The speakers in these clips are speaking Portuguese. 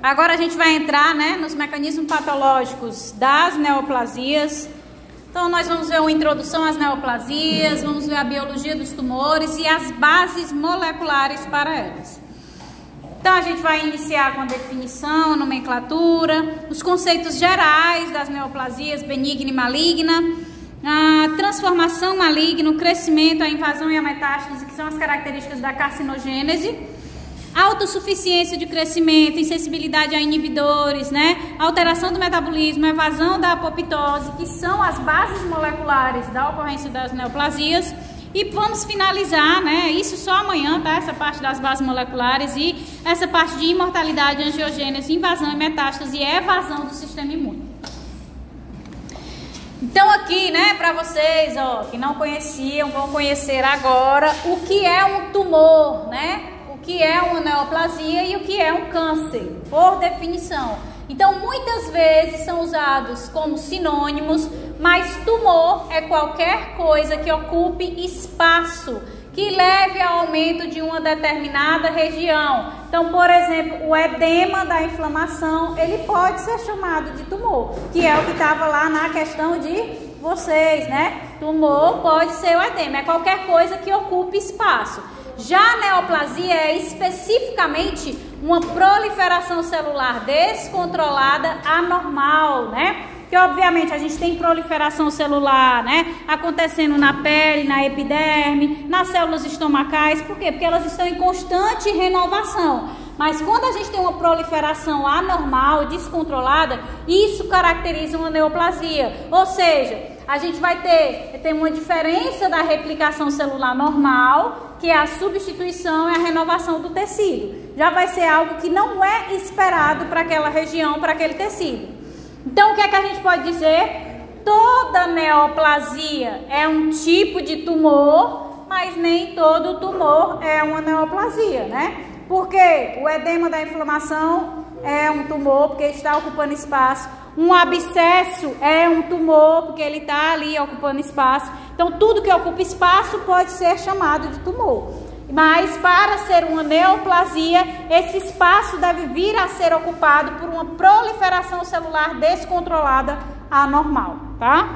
Agora a gente vai entrar, né, nos mecanismos patológicos das neoplasias. Então nós vamos ver uma introdução às neoplasias, vamos ver a biologia dos tumores e as bases moleculares para elas. Então a gente vai iniciar com a definição, a nomenclatura, os conceitos gerais das neoplasias benigna e maligna, a transformação maligna, o crescimento, a invasão e a metástase, que são as características da carcinogênese, autossuficiência de crescimento, insensibilidade a inibidores, né? Alteração do metabolismo, evasão da apoptose, que são as bases moleculares da ocorrência das neoplasias. E vamos finalizar, né? Isso só amanhã, tá? Essa parte das bases moleculares e essa parte de imortalidade, angiogênese, invasão e metástase e evasão do sistema imune. Então aqui, né, para vocês, ó, que não conheciam, vão conhecer agora o que é um tumor, né? O que é uma neoplasia e o que é um câncer, por definição. Então, muitas vezes são usados como sinônimos, mas tumor é qualquer coisa que ocupe espaço, que leve ao aumento de uma determinada região. Então, por exemplo, o edema da inflamação, ele pode ser chamado de tumor, que é o que estava lá na questão de vocês, né? Tumor pode ser o edema, é qualquer coisa que ocupe espaço. Já a neoplasia é especificamente uma proliferação celular descontrolada anormal, né? Que obviamente a gente tem proliferação celular, né, acontecendo na pele, na epiderme, nas células estomacais. Por quê? Porque elas estão em constante renovação. Mas quando a gente tem uma proliferação anormal, descontrolada, isso caracteriza uma neoplasia. Ou seja, a gente vai ter uma diferença da replicação celular normal, que é a substituição e a renovação do tecido. Já vai ser algo que não é esperado para aquela região, para aquele tecido. Então, o que é que a gente pode dizer? Toda neoplasia é um tipo de tumor, mas nem todo tumor é uma neoplasia, né? Porque o edema da inflamação é um tumor, porque está ocupando espaço. Um abscesso é um tumor, porque ele está ali ocupando espaço. Então, tudo que ocupa espaço pode ser chamado de tumor. Mas para ser uma neoplasia, esse espaço deve vir a ser ocupado por uma proliferação celular descontrolada anormal, tá?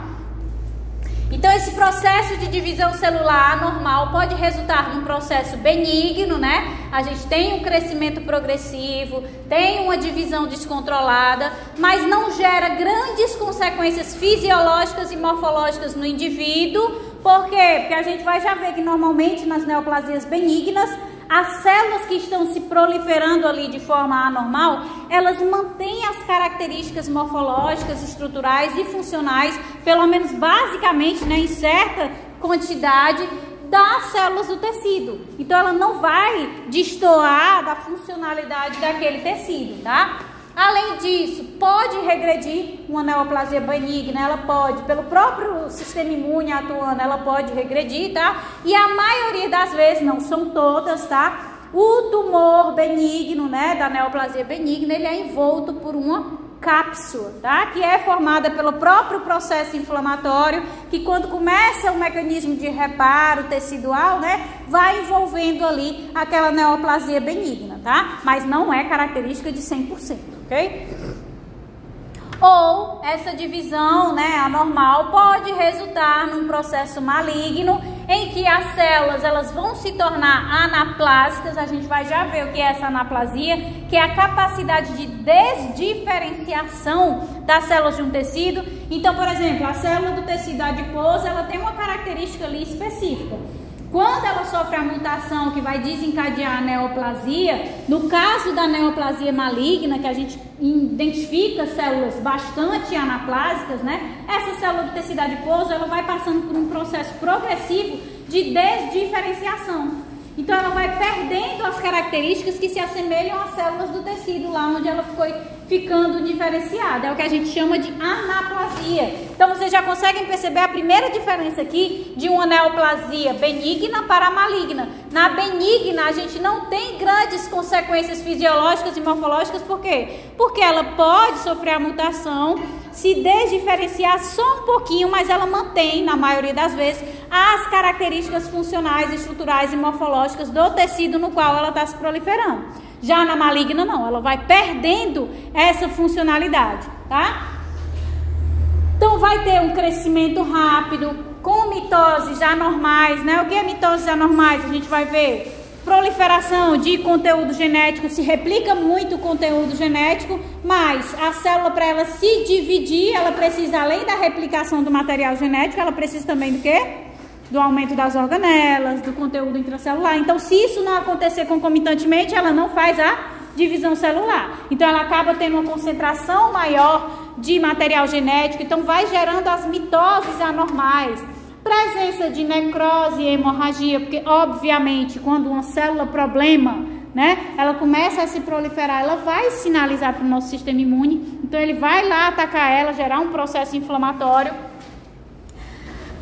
Então esse processo de divisão celular anormal pode resultar num processo benigno, né? A gente tem um crescimento progressivo, tem uma divisão descontrolada, mas não gera grandes consequências fisiológicas e morfológicas no indivíduo. Por quê? Porque a gente vai já ver que normalmente nas neoplasias benignas, as células que estão se proliferando ali de forma anormal, elas mantêm as características morfológicas, estruturais e funcionais, pelo menos basicamente, né, em certa quantidade das células do tecido. Então ela não vai destoar da funcionalidade daquele tecido, tá? Além disso, pode regredir uma neoplasia benigna, ela pode, pelo próprio sistema imune atuando, ela pode regredir, tá? E a maioria das vezes, não são todas, tá? O tumor benigno, né, da neoplasia benigna, ele é envolto por uma cápsula, tá? Que é formada pelo próprio processo inflamatório, que quando começa o mecanismo de reparo tecidual, né, vai envolvendo ali aquela neoplasia benigna, tá? Mas não é característica de 100%, ok? Ou essa divisão, né, anormal pode resultar num processo maligno em que as células elas vão se tornar anaplásicas. A gente vai já ver o que é essa anaplasia, que é a capacidade de desdiferenciação das células de um tecido. Então, por exemplo, a célula do tecido adiposo, ela tem uma característica ali específica. Quando ela sofre a mutação que vai desencadear a neoplasia, no caso da neoplasia maligna, que a gente identifica células bastante anaplásicas, né? Essa célula do tecido adiposo, ela vai passando por um processo progressivo de desdiferenciação. Então ela vai perdendo as características que se assemelham às células do tecido, lá onde ela foi ficando diferenciada. É o que a gente chama de anaplasia. Então vocês já conseguem perceber a primeira diferença aqui de uma neoplasia benigna para a maligna. Na benigna a gente não tem grandes consequências fisiológicas e morfológicas. Por quê? Porque ela pode sofrer a mutação, se desdiferenciar só um pouquinho, mas ela mantém, na maioria das vezes, as características funcionais, estruturais e morfológicas do tecido no qual ela está se proliferando. Já na maligna não, ela vai perdendo essa funcionalidade, tá? Então vai ter um crescimento rápido, com mitoses anormais, né? O que é mitoses anormais? A gente vai ver proliferação de conteúdo genético, se replica muito o conteúdo genético, mas a célula, para ela se dividir, ela precisa, além da replicação do material genético, ela precisa também do quê? Do aumento das organelas, do conteúdo intracelular. Então, se isso não acontecer concomitantemente, ela não faz a divisão celular. Então, ela acaba tendo uma concentração maior de material genético, então vai gerando as mitoses anormais. Presença de necrose e hemorragia, porque obviamente quando uma célula problema, né, ela começa a se proliferar, ela vai sinalizar para o nosso sistema imune, então ele vai lá atacar ela, gerar um processo inflamatório.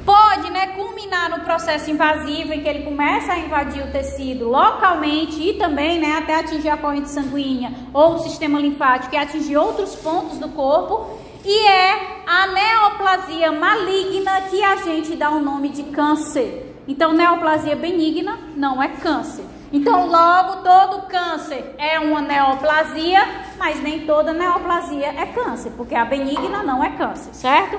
Pode, né, culminar no processo invasivo, em que ele começa a invadir o tecido localmente e também, né, até atingir a corrente sanguínea ou o sistema linfático e atingir outros pontos do corpo. E é a neoplasia maligna que a gente dá o nome de câncer. Então, neoplasia benigna não é câncer. Então, logo, todo câncer é uma neoplasia, mas nem toda neoplasia é câncer, porque a benigna não é câncer, certo?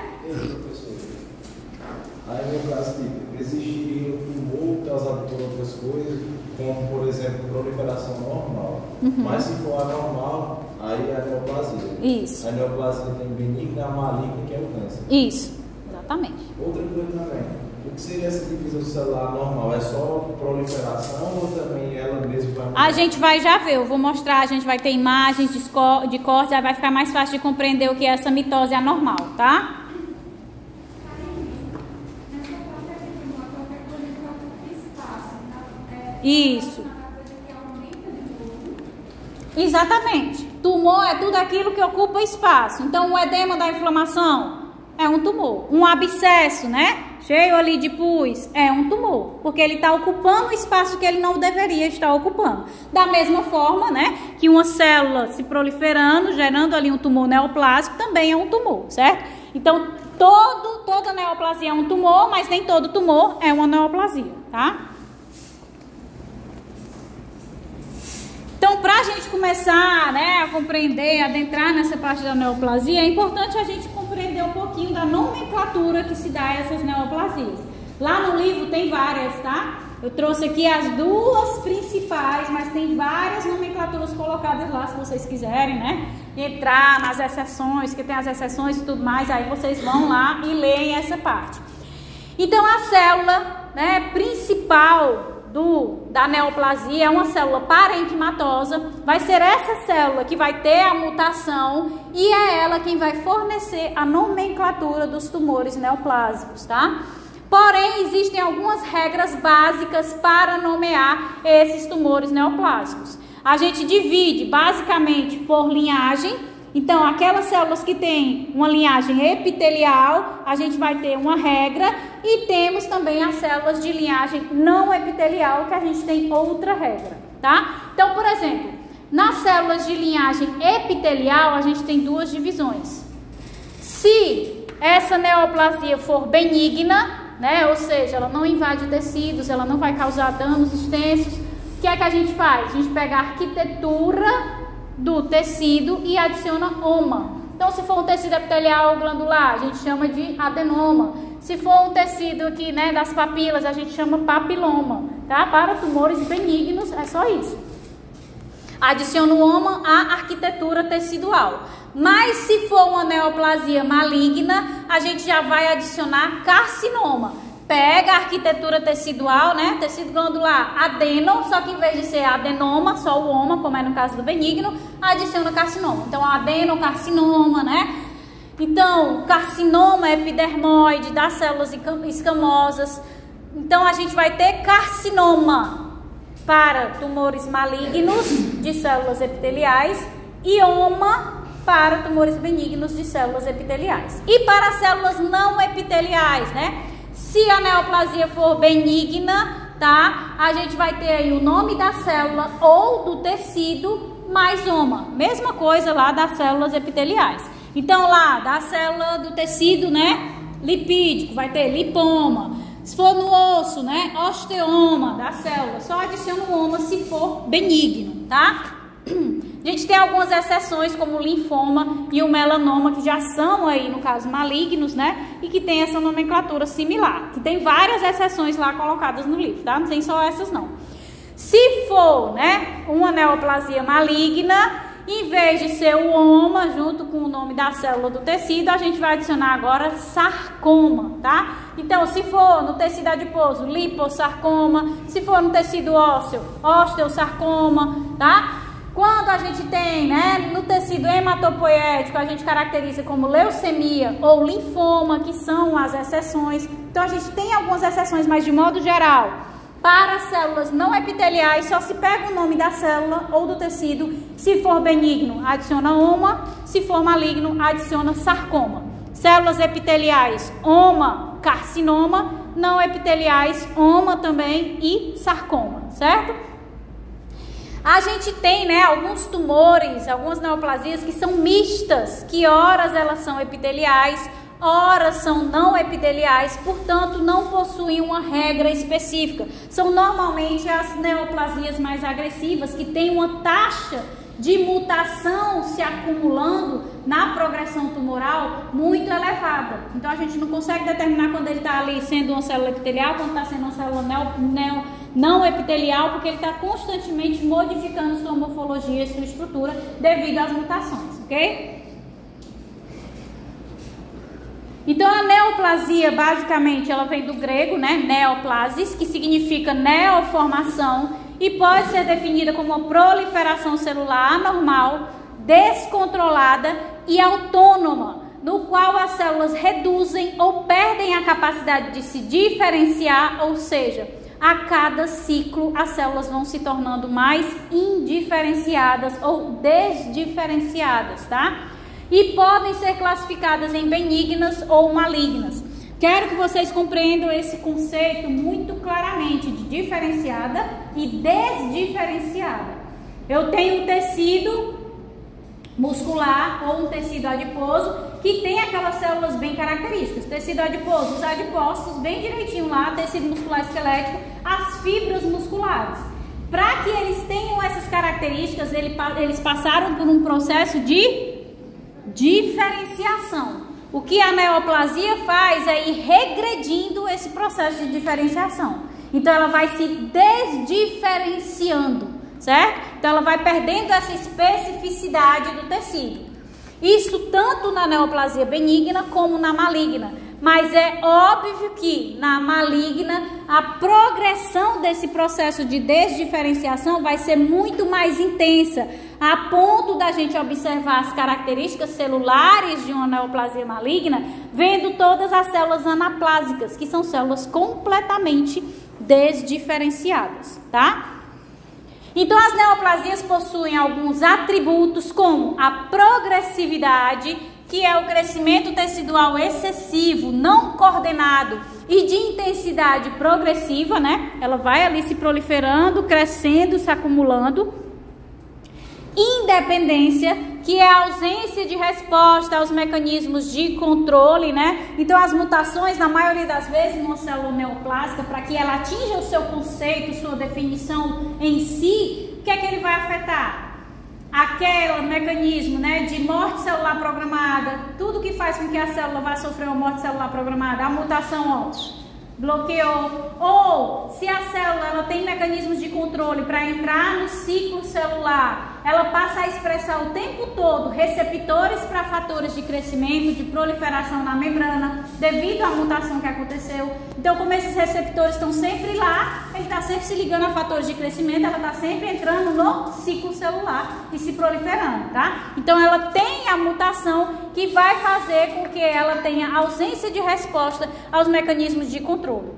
A neoplasia existiria um tumor causado por outras coisas, como, por exemplo, proliferação normal. Mas se for anormal, aí é a neoplasia. Isso. A neoplasia tem benigna e a maligna, que é o câncer. Isso, exatamente. Outra coisa também, o que seria essa divisão celular normal? É só proliferação ou também ela mesma vai mudar? A gente vai já ver, eu vou mostrar, a gente vai ter imagens de cortes, aí vai ficar mais fácil de compreender o que é essa mitose anormal, tá? Isso. Exatamente. Tumor é tudo aquilo que ocupa espaço. Então, o edema da inflamação é um tumor. Um abscesso, né? Cheio ali de pus, é um tumor. Porque ele está ocupando o espaço que ele não deveria estar ocupando. Da mesma forma, né? Que uma célula se proliferando, gerando ali um tumor neoplásico, também é um tumor, certo? Então, toda neoplasia é um tumor, mas nem todo tumor é uma neoplasia, tá? Então, para a gente começar, né, a compreender, adentrar nessa parte da neoplasia, é importante a gente compreender um pouquinho da nomenclatura que se dá a essas neoplasias. Lá no livro tem várias, tá? Eu trouxe aqui as duas principais, mas tem várias nomenclaturas colocadas lá, se vocês quiserem, né? Entrar nas exceções, que tem as exceções e tudo mais, aí vocês vão lá e leem essa parte. Então, a célula, né, principal da neoplasia é uma célula parenquimatosa, vai ser essa célula que vai ter a mutação e é ela quem vai fornecer a nomenclatura dos tumores neoplásicos, tá? Porém, existem algumas regras básicas para nomear esses tumores neoplásicos. A gente divide basicamente por linhagem. Então, aquelas células que têm uma linhagem epitelial, a gente vai ter uma regra, e temos também as células de linhagem não epitelial, que a gente tem outra regra, tá? Então, por exemplo, nas células de linhagem epitelial, a gente tem duas divisões. Se essa neoplasia for benigna, né, ou seja, ela não invade tecidos, ela não vai causar danos extensos, o que é que a gente faz? A gente pega a arquitetura do tecido e adiciona oma. Então, se for um tecido epitelial glandular, a gente chama de adenoma. Se for um tecido aqui, né, das papilas, a gente chama papiloma, tá? Para tumores benignos, é só isso. Adiciona o oma à arquitetura tecidual. Mas se for uma neoplasia maligna, a gente já vai adicionar carcinoma. Pega a arquitetura tecidual, né? Tecido glandular adeno, só que em vez de ser adenoma, só o oma, como é no caso do benigno, adiciona carcinoma. Então, adenocarcinoma, né? Então, carcinoma epidermoide das células escamosas. Então, a gente vai ter carcinoma para tumores malignos de células epiteliais e oma para tumores benignos de células epiteliais. E para células não epiteliais, né? Se a neoplasia for benigna, tá? A gente vai ter aí o nome da célula ou do tecido mais oma. Mesma coisa lá das células epiteliais. Então, lá da célula do tecido, né, lipídico, vai ter lipoma. Se for no osso, né, osteoma da célula. Só adiciona o oma se for benigno, tá? A gente tem algumas exceções, como o linfoma e o melanoma, que já são aí, no caso, malignos, né? E que tem essa nomenclatura similar. Que tem várias exceções lá colocadas no livro, tá? Não tem só essas, não. Se for, né, uma neoplasia maligna, em vez de ser o oma, junto com o nome da célula do tecido, a gente vai adicionar agora sarcoma, tá? Então, se for no tecido adiposo, lipossarcoma. Se for no tecido ósseo, osteosarcoma, tá? Quando a gente tem, né, no tecido hematopoético, a gente caracteriza como leucemia ou linfoma, que são as exceções. Então, a gente tem algumas exceções, mas de modo geral, para células não epiteliais, só se pega o nome da célula ou do tecido. Se for benigno, adiciona oma. Se for maligno, adiciona sarcoma. Células epiteliais, oma, carcinoma. Não epiteliais, oma também e sarcoma, certo? A gente tem, né, alguns tumores, algumas neoplasias que são mistas, que horas elas são epiteliais, horas são não epiteliais, portanto não possuem uma regra específica. São normalmente as neoplasias mais agressivas, que têm uma taxa de mutação se acumulando na progressão tumoral muito elevada. Então a gente não consegue determinar quando ele está ali sendo uma célula epitelial, quando está sendo uma célula não epitelial, porque ele está constantemente modificando sua morfologia e sua estrutura devido às mutações, ok? Então a neoplasia, basicamente, ela vem do grego, né, neoplasis, que significa neoformação, e pode ser definida como uma proliferação celular anormal, descontrolada e autônoma, no qual as células reduzem ou perdem a capacidade de se diferenciar, ou seja, a cada ciclo as células vão se tornando mais indiferenciadas ou desdiferenciadas, tá? E podem ser classificadas em benignas ou malignas. Quero que vocês compreendam esse conceito muito claramente de diferenciada e desdiferenciada. Eu tenho um tecido muscular ou um tecido adiposo que tem aquelas células bem características. Tecido adiposo, os adipócitos bem direitinho lá, tecido muscular esquelético, as fibras musculares. Para que eles tenham essas características, eles passaram por um processo de diferenciação. O que a neoplasia faz é ir regredindo esse processo de diferenciação. Então ela vai se desdiferenciando, certo? Então ela vai perdendo essa especificidade do tecido. Isso tanto na neoplasia benigna como na maligna. Mas é óbvio que na maligna a progressão desse processo de desdiferenciação vai ser muito mais intensa, a ponto da gente observar as características celulares de uma neoplasia maligna, vendo todas as células anaplásicas, que são células completamente desdiferenciadas, tá? Então as neoplasias possuem alguns atributos como a progressividade, que é o crescimento tecidual excessivo, não coordenado e de intensidade progressiva, né? Ela vai ali se proliferando, crescendo, se acumulando. Independência, que é a ausência de resposta aos mecanismos de controle, né? Então as mutações, na maioria das vezes, numa célula neoplásica, para que ela atinja o seu conceito, sua definição em si, o que é que ele vai afetar? Aquele mecanismo, né, de morte celular programada, tudo que faz com que a célula vá sofrer uma morte celular programada, a mutação, ó, bloqueou. Ou se a célula ela tem mecanismos de controle para entrar no ciclo celular, ela passa a expressar o tempo todo receptores para fatores de crescimento, de proliferação na membrana, devido à mutação que aconteceu. Então, como esses receptores estão sempre lá, ele está sempre se ligando a fatores de crescimento, ela está sempre entrando no ciclo celular e se proliferando, tá? Então, ela tem a mutação que vai fazer com que ela tenha ausência de resposta aos mecanismos de controle.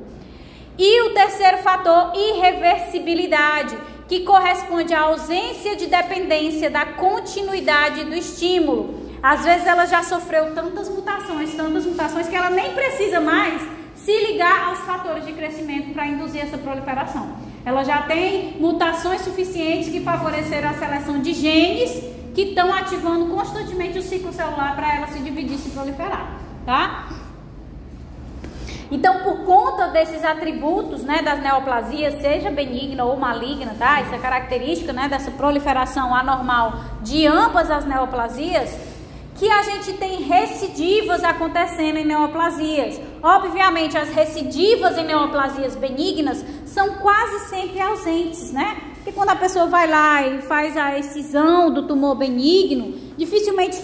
E o terceiro fator, irreversibilidade, que corresponde à ausência de dependência da continuidade do estímulo. Às vezes ela já sofreu tantas mutações que ela nem precisa mais se ligar aos fatores de crescimento para induzir essa proliferação. Ela já tem mutações suficientes que favoreceram a seleção de genes que estão ativando constantemente o ciclo celular para ela se dividir e se proliferar, tá? Então, por conta desses atributos, né, das neoplasias, seja benigna ou maligna, tá? Essa característica, né, dessa proliferação anormal de ambas as neoplasias, que a gente tem recidivas acontecendo em neoplasias. Obviamente, as recidivas em neoplasias benignas são quase sempre ausentes, né? Porque quando a pessoa vai lá e faz a excisão do tumor benigno, dificilmente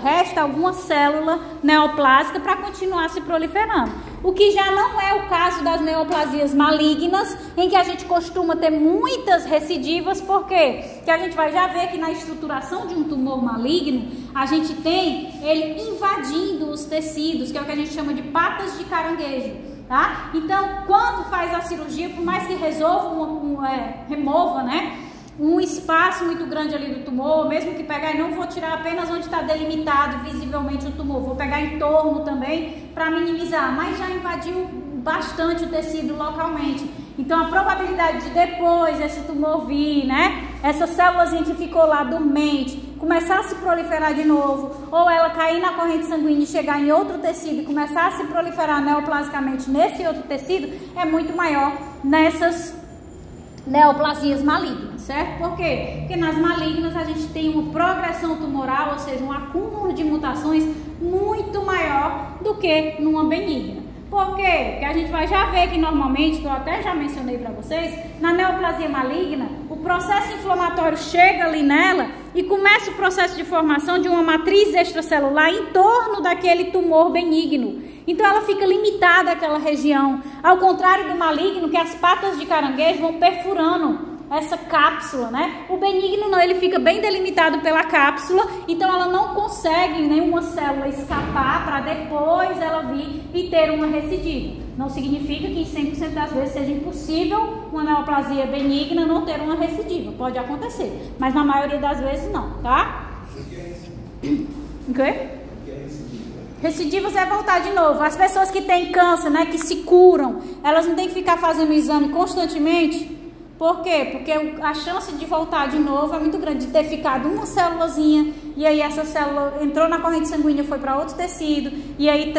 resta alguma célula neoplásica para continuar se proliferando. O que já não é o caso das neoplasias malignas, em que a gente costuma ter muitas recidivas, por quê? Porque a gente vai já ver que na estruturação de um tumor maligno, a gente tem ele invadindo os tecidos, que é o que a gente chama de patas de caranguejo. Tá? Então, quando faz a cirurgia, por mais que remova, né, um espaço muito grande ali do tumor, mesmo que pegar, e não vou tirar apenas onde está delimitado visivelmente o tumor, vou pegar em torno também para minimizar, mas já invadiu bastante o tecido localmente. Então, a probabilidade de depois esse tumor vir, né, essa célulazinha que ficou lá dormente, começar a se proliferar de novo, ou ela cair na corrente sanguínea e chegar em outro tecido e começar a se proliferar neoplasicamente nesse outro tecido, é muito maior nessas neoplasias malignas, certo? Por quê? Porque nas malignas a gente tem uma progressão tumoral, ou seja, um acúmulo de mutações muito maior do que numa benigna. Por quê? Porque a gente vai já ver que normalmente, que eu até já mencionei para vocês, na neoplasia maligna, o processo inflamatório chega ali nela e começa o processo de formação de uma matriz extracelular em torno daquele tumor benigno. Então ela fica limitada àquela região, ao contrário do maligno, que as patas de caranguejo vão perfurando essa cápsula, né? O benigno não, ele fica bem delimitado pela cápsula, então ela não consegue nenhuma célula escapar para depois ela vir e ter uma recidiva. Não significa que em 100% das vezes seja impossível uma neoplasia benigna não ter uma recidiva. Pode acontecer, mas na maioria das vezes não, tá? O quê? Recidivas é voltar de novo. As pessoas que têm câncer, né, que se curam, elas não têm que ficar fazendo exame constantemente. Por quê? Porque a chance de voltar de novo é muito grande, de ter ficado uma célulazinha e aí essa célula entrou na corrente sanguínea, foi para outro tecido e aí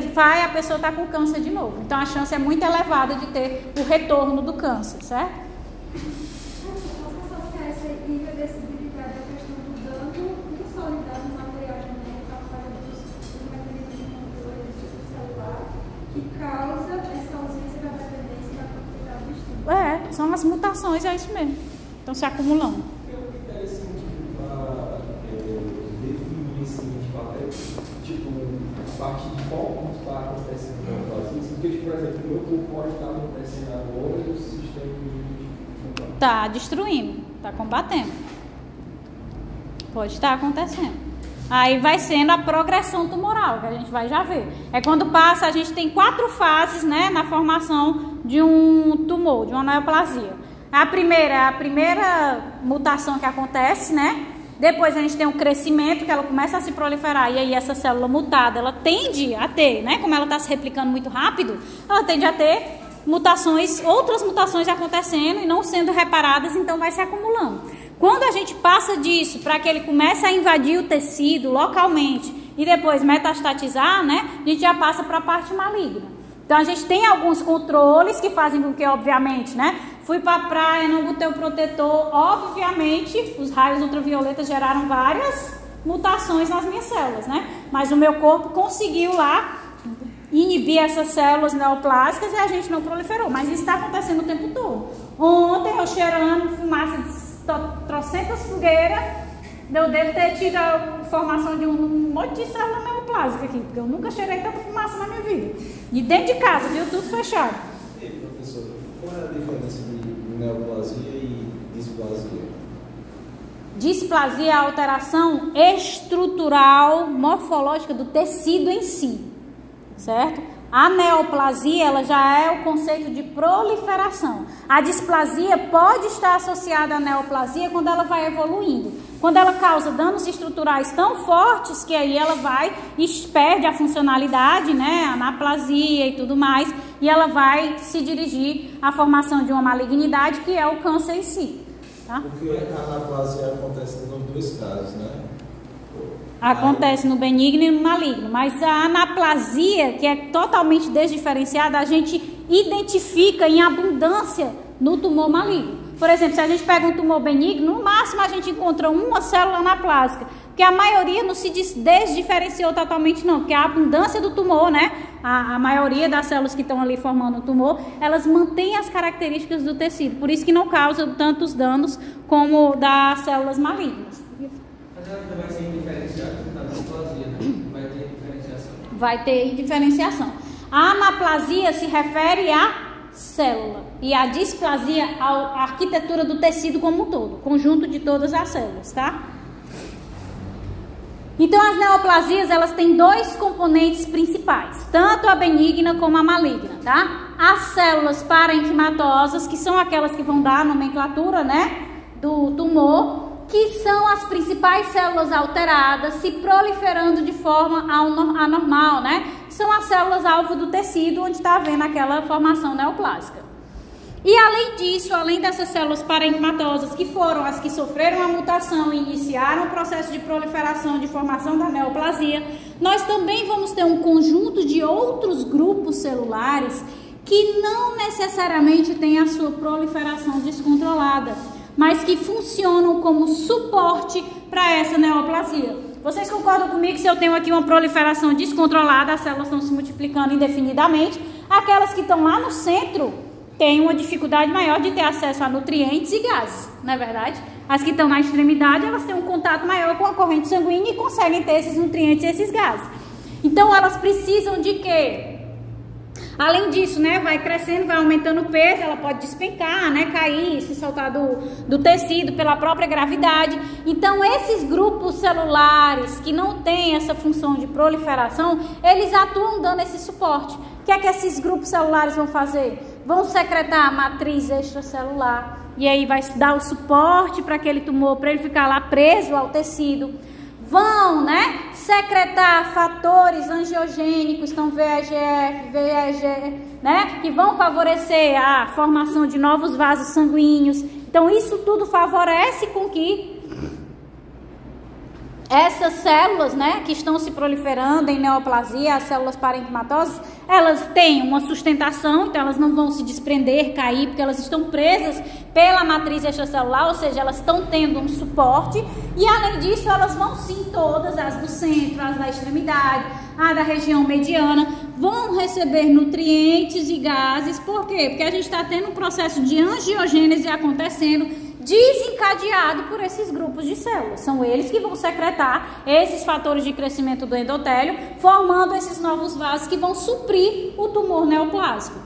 a pessoa está com câncer de novo. Então a chance é muito elevada de ter o retorno do câncer, certo? São as mutações, é isso mesmo. Estão se acumulando. Eu fico interessante para definir assim, tipo, a partir de qual ponto está acontecendo a neoplasia. Porque, por exemplo, o meu corpo pode estar acontecendo agora e o sistema imune está destruindo, está combatendo. Pode estar acontecendo. Aí vai sendo a progressão tumoral, que a gente vai já ver. É quando passa, a gente tem 4 fases, né, na formação de um tumor, de uma neoplasia. A primeira mutação que acontece, né? Depois a gente tem um crescimento, que ela começa a se proliferar, e aí essa célula mutada, ela tende a ter, né, como ela está se replicando muito rápido, ela tende a ter mutações, outras mutações acontecendo e não sendo reparadas, então vai se acumulando. Quando a gente passa disso para que ele comece a invadir o tecido localmente e depois metastatizar, né, a gente já passa para a parte maligna. Então a gente tem alguns controles que fazem com que, obviamente, né, fui para a praia, não botei o protetor, obviamente os raios ultravioletas geraram várias mutações nas minhas células, né, mas o meu corpo conseguiu lá inibir essas células neoplásicas e a gente não proliferou, mas isso está acontecendo o tempo todo. Ontem eu cheirando fumaça de trocentas fogueiras, eu devo ter tido a formação de um monte de célula neoplásica aqui, porque eu nunca cheirei tanta fumaça na minha vida. E dentro de casa, viu? Tudo fechado. E aí, professor, qual é a diferença de neoplasia e displasia? Displasia é a alteração estrutural, morfológica do tecido em si, certo? A neoplasia, ela já é o conceito de proliferação. A displasia pode estar associada à neoplasia quando ela vai evoluindo. Quando ela causa danos estruturais tão fortes que aí ela vai e perde a funcionalidade, né, a anaplasia e tudo mais, e ela vai se dirigir à formação de uma malignidade, que é o câncer em si. Tá? Porque a anaplasia acontece nos 2 casos, né? Acontece no benigno e no maligno, mas a anaplasia, que é totalmente desdiferenciada, a gente identifica em abundância no tumor maligno. Por exemplo, se a gente pega um tumor benigno, no máximo a gente encontra uma célula anaplásica, porque a maioria não se desdiferenciou totalmente não, porque a abundância do tumor, né, a maioria das células que estão ali formando o tumor, elas mantêm as características do tecido, por isso que não causam tantos danos como das células malignas. Mas ela vai ser indiferenciada, na anaplasia, né? Vai ter diferenciação. Vai ter diferenciação. A anaplasia se refere à célula e a displasia à arquitetura do tecido como um todo, conjunto de todas as células, tá? Então as neoplasias, elas têm dois componentes principais, tanto a benigna como a maligna, tá? As células parenquimatosas, que são aquelas que vão dar a nomenclatura, né, do tumor, que são as principais células alteradas se proliferando de forma anormal, né? São as células alvo do tecido onde está havendo aquela formação neoplásica. E além disso, além dessas células parenquimatosas, que foram as que sofreram a mutação e iniciaram o processo de proliferação de formação da neoplasia, nós também vamos ter um conjunto de outros grupos celulares que não necessariamente têm a sua proliferação descontrolada, mas que funcionam como suporte para essa neoplasia. Vocês concordam comigo que se eu tenho aqui uma proliferação descontrolada, as células estão se multiplicando indefinidamente, aquelas que estão lá no centro têm uma dificuldade maior de ter acesso a nutrientes e gases, não é verdade? As que estão na extremidade, elas têm um contato maior com a corrente sanguínea e conseguem ter esses nutrientes e esses gases. Então, elas precisam de quê? Além disso, né, vai crescendo, vai aumentando o peso, ela pode despencar, né, cair, se soltar do tecido pela própria gravidade. Então, esses grupos celulares que não têm essa função de proliferação, eles atuam dando esse suporte. O que é que esses grupos celulares vão fazer? Vão secretar a matriz extracelular, e aí vai dar o suporte para aquele tumor, para ele ficar lá preso ao tecido. Vão, né, secretar fatores angiogênicos, então VEGF, VEG, né, que vão favorecer a formação de novos vasos sanguíneos. Então, isso tudo favorece com que essas células, né, que estão se proliferando em neoplasia, as células parenquimatosas, elas têm uma sustentação, então elas não vão se desprender, cair, porque elas estão presas pela matriz extracelular, ou seja, elas estão tendo um suporte, e além disso, elas vão sim, todas, as do centro, as da extremidade, a da região mediana, vão receber nutrientes e gases. Por quê? Porque a gente está tendo um processo de angiogênese acontecendo, desencadeado por esses grupos de células. São eles que vão secretar esses fatores de crescimento do endotélio, formando esses novos vasos que vão suprir o tumor neoplásico.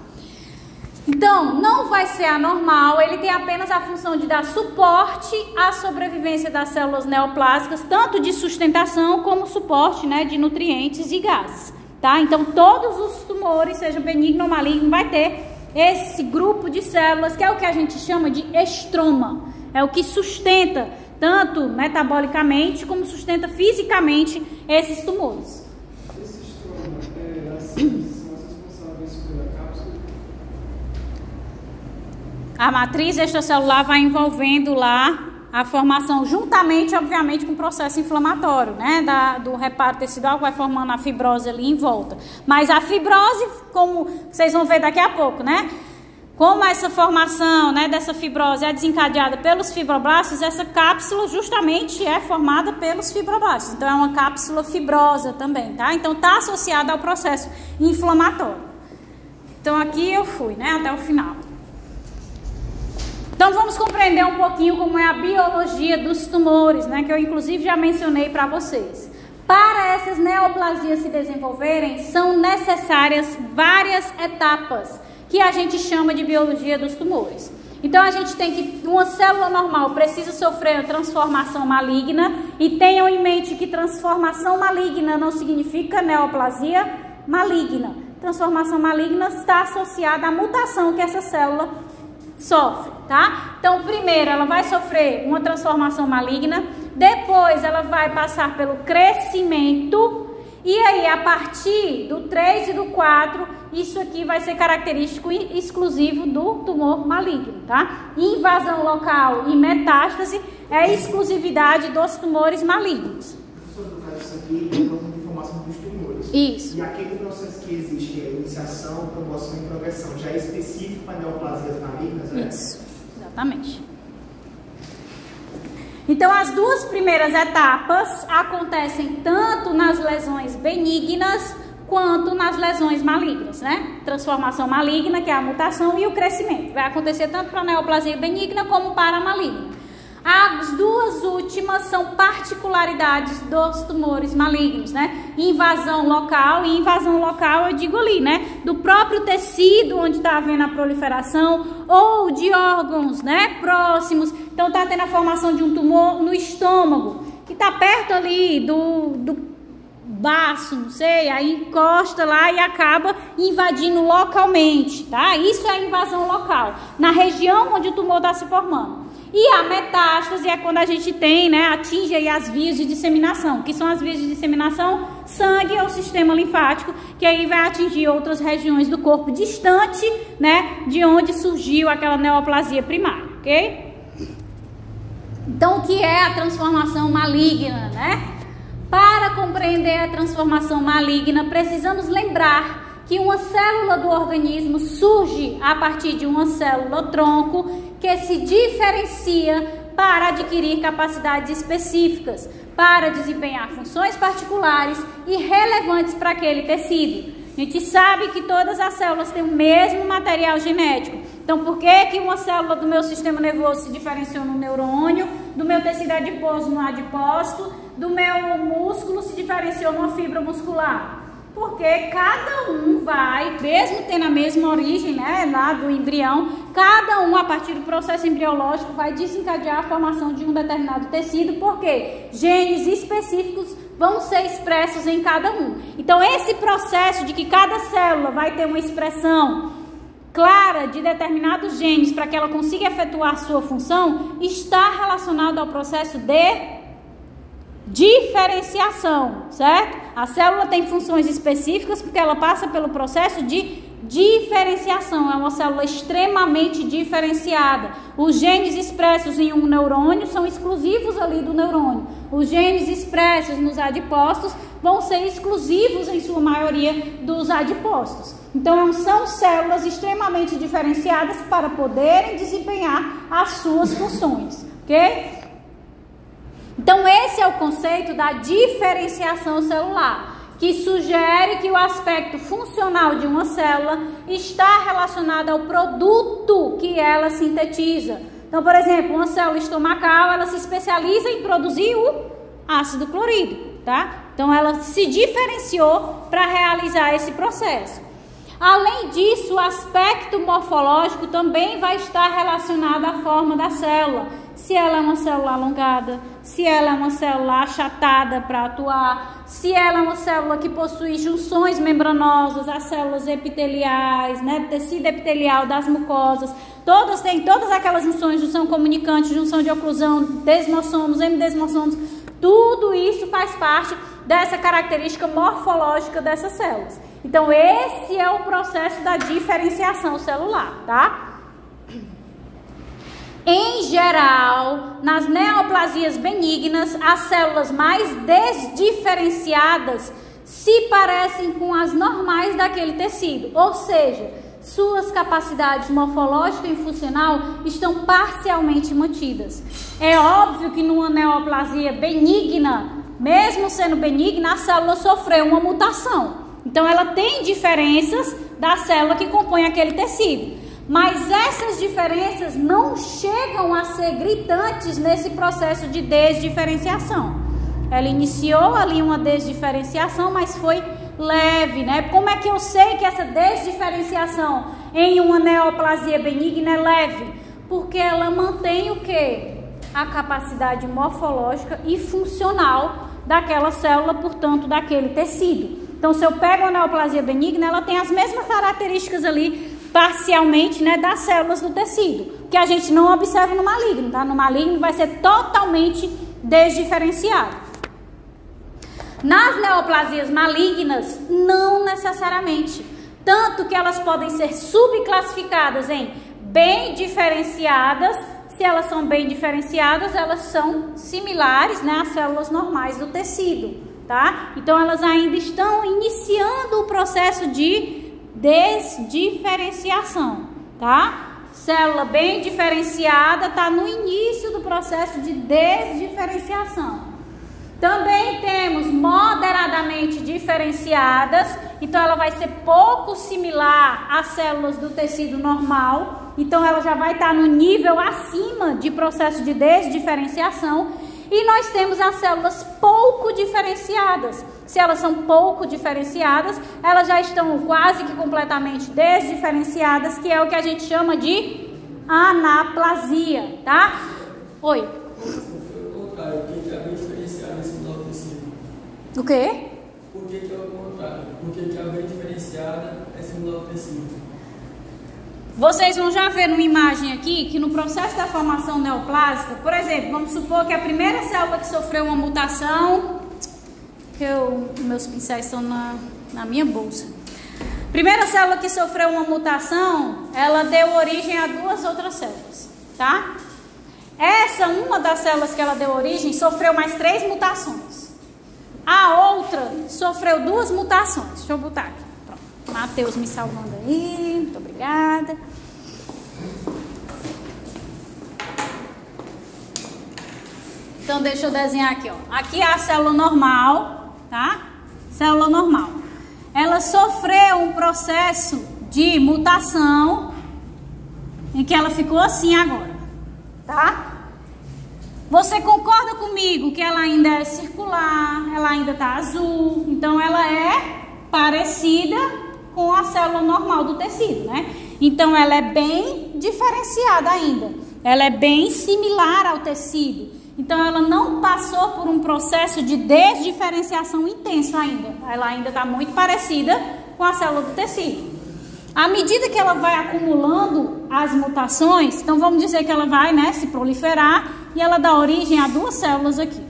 Então, não vai ser anormal, ele tem apenas a função de dar suporte à sobrevivência das células neoplásicas, tanto de sustentação como suporte, né, de nutrientes e gases, tá? Então, todos os tumores, seja benigno ou maligno, vai ter esse grupo de células, que é o que a gente chama de estroma, é o que sustenta tanto metabolicamente como sustenta fisicamente esses tumores. Esse estroma, são as responsáveis pela cápsula? A matriz extracelular vai envolvendo lá a formação, juntamente, obviamente, com o processo inflamatório, né, do reparo tecidual, que vai formando a fibrose ali em volta. Mas a fibrose, como vocês vão ver daqui a pouco, né, como essa formação, né, dessa fibrose é desencadeada pelos fibroblastos, essa cápsula justamente é formada pelos fibroblastos. Então, é uma cápsula fibrosa também, tá? Então, está associada ao processo inflamatório. Então, aqui eu fui, né, até o final. Então, vamos compreender um pouquinho como é a biologia dos tumores, né, que eu inclusive já mencionei para vocês. Para essas neoplasias se desenvolverem, são necessárias várias etapas que a gente chama de biologia dos tumores. Então, a gente tem que, uma célula normal precisa sofrer a transformação maligna, e tenham em mente que transformação maligna não significa neoplasia maligna. Transformação maligna está associada à mutação que essa célula sofre, tá? Então, primeiro ela vai sofrer uma transformação maligna, depois ela vai passar pelo crescimento, e aí a partir do 3 e do 4, isso aqui vai ser característico e exclusivo do tumor maligno, tá? Invasão local e metástase é exclusividade dos tumores malignos. Professor, no caso disso aqui, eu não tenho informação dos tumores. Isso. E aquele processo que existe, que é iniciação, promoção e progressão, já é específico para neoplasias malignas, né? Isso, exatamente. Então, as duas primeiras etapas acontecem tanto nas lesões benignas quanto nas lesões malignas, né? Transformação maligna, que é a mutação, e o crescimento. Vai acontecer tanto para a neoplasia benigna como para a maligna. As duas últimas são particularidades dos tumores malignos, né? Invasão local, e invasão local eu digo ali, né? Do próprio tecido onde está havendo a proliferação, ou de órgãos, né? Próximos. Então está tendo a formação de um tumor no estômago, que está perto ali do baço, não sei, aí encosta lá e acaba invadindo localmente, tá? Isso é invasão local, na região onde o tumor está se formando. E a metástase é quando a gente tem, né, atinge aí as vias de disseminação. Que são as vias de disseminação? Sangue ou sistema linfático, que aí vai atingir outras regiões do corpo distante, né, de onde surgiu aquela neoplasia primária, ok? Então, o que é a transformação maligna, né? Para compreender a transformação maligna, precisamos lembrar que uma célula do organismo surge a partir de uma célula tronco que se diferencia para adquirir capacidades específicas, para desempenhar funções particulares e relevantes para aquele tecido. A gente sabe que todas as células têm o mesmo material genético. Então, por que uma célula do meu sistema nervoso se diferenciou no neurônio, do meu tecido adiposo no adipócito, do meu músculo se diferenciou numa fibra muscular? Porque cada um vai, mesmo tendo a mesma origem, né, lá do embrião, cada um, a partir do processo embriológico, vai desencadear a formação de um determinado tecido, porque genes específicos vão ser expressos em cada um. Então, esse processo de que cada célula vai ter uma expressão clara de determinados genes para que ela consiga efetuar sua função, está relacionado ao processo de diferenciação, certo? A célula tem funções específicas porque ela passa pelo processo de diferenciação. É uma célula extremamente diferenciada. Os genes expressos em um neurônio são exclusivos ali do neurônio. Os genes expressos nos adipócitos vão ser exclusivos, em sua maioria, dos adipócitos. Então, são células extremamente diferenciadas para poderem desempenhar as suas funções, ok? Então, esse é o conceito da diferenciação celular, que sugere que o aspecto funcional de uma célula está relacionado ao produto que ela sintetiza. Então, por exemplo, uma célula estomacal, ela se especializa em produzir o ácido clorídrico, tá? Então, ela se diferenciou para realizar esse processo. Além disso, o aspecto morfológico também vai estar relacionado à forma da célula. Se ela é uma célula alongada, se ela é uma célula achatada para atuar, se ela é uma célula que possui junções membranosas, as células epiteliais, né, tecido epitelial das mucosas, todas têm todas aquelas junções, junção comunicante, junção de oclusão, desmossomos, hemidesmossomos, tudo isso faz parte dessa característica morfológica dessas células. Então, esse é o processo da diferenciação celular, tá? Em geral, nas neoplasias benignas, as células mais desdiferenciadas se parecem com as normais daquele tecido, ou seja, suas capacidades morfológica e funcional estão parcialmente mantidas. É óbvio que numa neoplasia benigna, mesmo sendo benigna, a célula sofreu uma mutação. Então, ela tem diferenças da célula que compõe aquele tecido. Mas essas diferenças não chegam a ser gritantes nesse processo de desdiferenciação. Ela iniciou ali uma desdiferenciação, mas foi leve, né? Como é que eu sei que essa desdiferenciação em uma neoplasia benigna é leve? Porque ela mantém o quê? A capacidade morfológica e funcional daquela célula, portanto, daquele tecido. Então, se eu pego uma neoplasia benigna, ela tem as mesmas características ali, parcialmente, né, das células do tecido, que a gente não observa no maligno, tá? No maligno vai ser totalmente desdiferenciado. Nas neoplasias malignas, não necessariamente. Tanto que elas podem ser subclassificadas em bem diferenciadas, Se elas são bem diferenciadas, elas são similares, né, às células normais do tecido, tá? Então elas ainda estão iniciando o processo de desdiferenciação, tá? Célula bem diferenciada está no início do processo de desdiferenciação. Também temos moderadamente diferenciadas, então ela vai ser pouco similar às células do tecido normal, então ela já vai estar no nível acima de processo de desdiferenciação. E nós temos as células pouco diferenciadas. Se elas são pouco diferenciadas, elas já estão quase que completamente desdiferenciadas, que é o que a gente chama de anaplasia, tá? Oi. O quê? Por que é o contrário? Por que a bem diferenciada é similar ao tecido? Vocês vão já ver numa imagem aqui que no processo da formação neoplásica, por exemplo, vamos supor que a primeira célula que sofreu uma mutação, meus pincéis estão na minha bolsa. Primeira célula que sofreu uma mutação, ela deu origem a duas outras células, tá? Uma das células que ela deu origem sofreu mais 3 mutações. A outra sofreu 2 mutações. Deixa eu botar aqui. Pronto. Matheus me salvando aí. Muito obrigada. Então deixa eu desenhar aqui, ó. Aqui é a célula normal, tá? Célula normal. Ela sofreu um processo de mutação em que ela ficou assim agora, tá? Você concorda comigo que ela ainda é circular, ela ainda tá azul, então ela é parecida com a célula normal do tecido, né? Então ela é bem diferenciada ainda, ela é bem similar ao tecido. Então ela não passou por um processo de desdiferenciação intenso ainda, ela ainda está muito parecida com a célula do tecido. À medida que ela vai acumulando as mutações, então vamos dizer que ela vai, né, se proliferar e ela dá origem a 2 células aqui.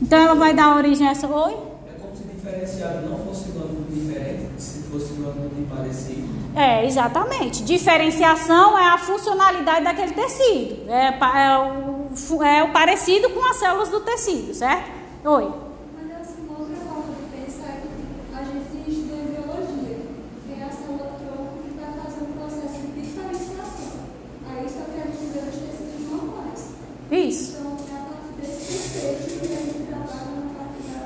Então ela vai dar origem a essa... Oi? É como se diferenciado não fosse um ângulo diferente, se fosse um ângulo parecido. É, exatamente. Diferenciação é a funcionalidade daquele tecido. É o parecido com as células do tecido, certo? Oi? Mas assim, uma outra forma de pensar é que a gente estuda em biologia. Tem a célula tronco que vai fazer um processo de diferenciação. Aí só que a gente vê os tecidos normais. Isso. Então, é a partir desse conceito que a gente trabalha na parte da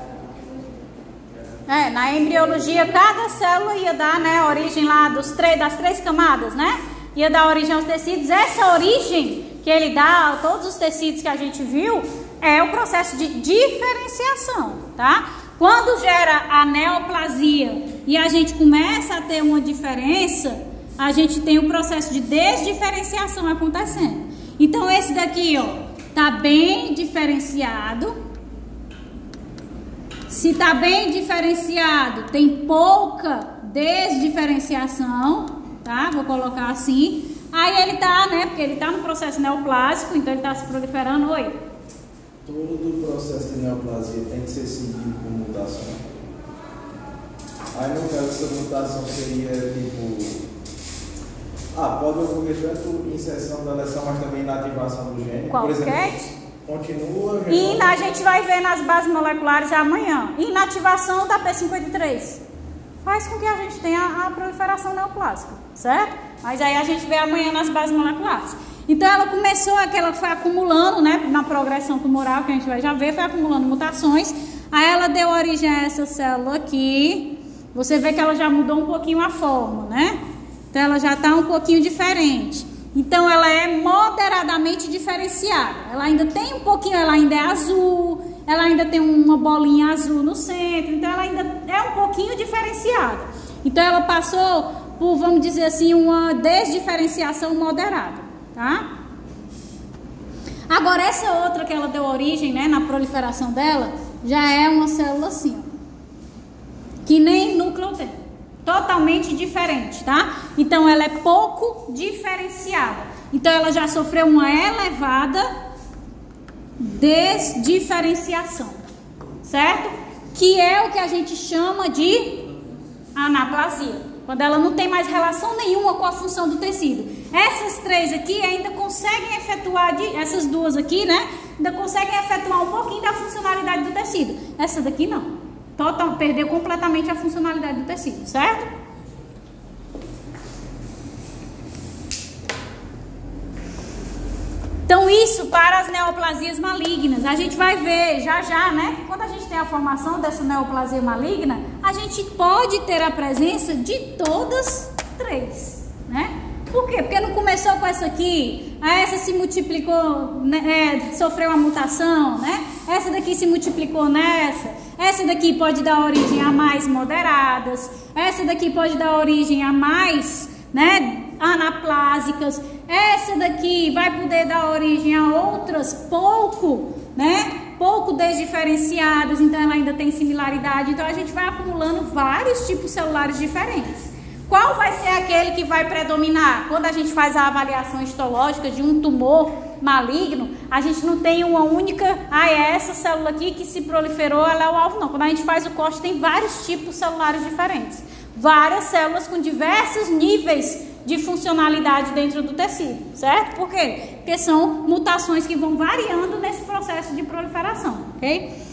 biologia. Na embriologia, cada célula ia dar, né, origem lá das 3 camadas, né? Ia dar origem aos tecidos. Essa origem que ele dá a todos os tecidos que a gente viu é o processo de diferenciação, tá? Quando gera a neoplasia e a gente começa a ter uma diferença, a gente tem o processo de desdiferenciação acontecendo. Então esse daqui, ó, tá bem diferenciado. Se tá bem diferenciado, tem pouca desdiferenciação, tá? Vou colocar assim. Aí ele tá, né? Porque ele tá no processo neoplásico, então ele tá se proliferando. Oi? Todo o processo de neoplasia tem que ser seguido por mutação. Aí no caso, essa mutação seria tipo... pode ocorrer tanto inserção da leção, mas também inativação do gene. Qual? Por exemplo, continua... E a gente vai ver nas bases moleculares amanhã. Inativação da P53 faz com que a gente tenha a proliferação neoplásica, certo? Mas aí a gente vê amanhã nas bases moleculares. Então ela começou, ela foi acumulando, né, na progressão tumoral, que a gente vai já ver, foi acumulando mutações. Aí ela deu origem a essa célula aqui. Você vê que ela já mudou um pouquinho a forma, né? Então ela já está um pouquinho diferente. Então ela é moderadamente diferenciada. Ela ainda tem um pouquinho, ela ainda é azul, ela ainda tem uma bolinha azul no centro, então ela ainda é um pouquinho diferenciada. Então ela passou por, vamos dizer assim, uma desdiferenciação moderada, tá? Agora essa outra que ela deu origem, né, na proliferação dela, já é uma célula assim, ó, que nem núcleo tem. Totalmente diferente, tá? Então ela é pouco diferenciada. Então ela já sofreu uma elevada desdiferenciação, certo? Que é o que a gente chama de anaplasia. quando ela não tem mais relação nenhuma com a função do tecido. Essas três aqui ainda conseguem efetuar, essas duas aqui, né? Ainda conseguem efetuar um pouquinho da funcionalidade do tecido. Essa daqui não. Perdeu completamente a funcionalidade do tecido, certo? Então, isso para as neoplasias malignas. A gente vai ver já, né? Quando a gente tem a formação dessa neoplasia maligna, a gente pode ter a presença de todas três, né? Por quê? Porque não começou com essa aqui, essa se multiplicou, né, sofreu uma mutação, né? Essa daqui se multiplicou nessa. Essa daqui pode dar origem a mais moderadas. Essa daqui pode dar origem a mais, né, anaplásicas. Essa daqui vai poder dar origem a outras pouco desdiferenciadas, então ela ainda tem similaridade. Então a gente vai acumulando vários tipos celulares diferentes. Qual vai ser aquele que vai predominar? Quando a gente faz a avaliação histológica de um tumor maligno, a gente não tem uma única, é essa célula aqui que se proliferou, ela é o alvo, não. Quando a gente faz o corte, tem vários tipos celulares diferentes. Várias células com diversos níveis de funcionalidade dentro do tecido, certo? Por quê? Porque são mutações que vão variando nesse processo de proliferação, ok?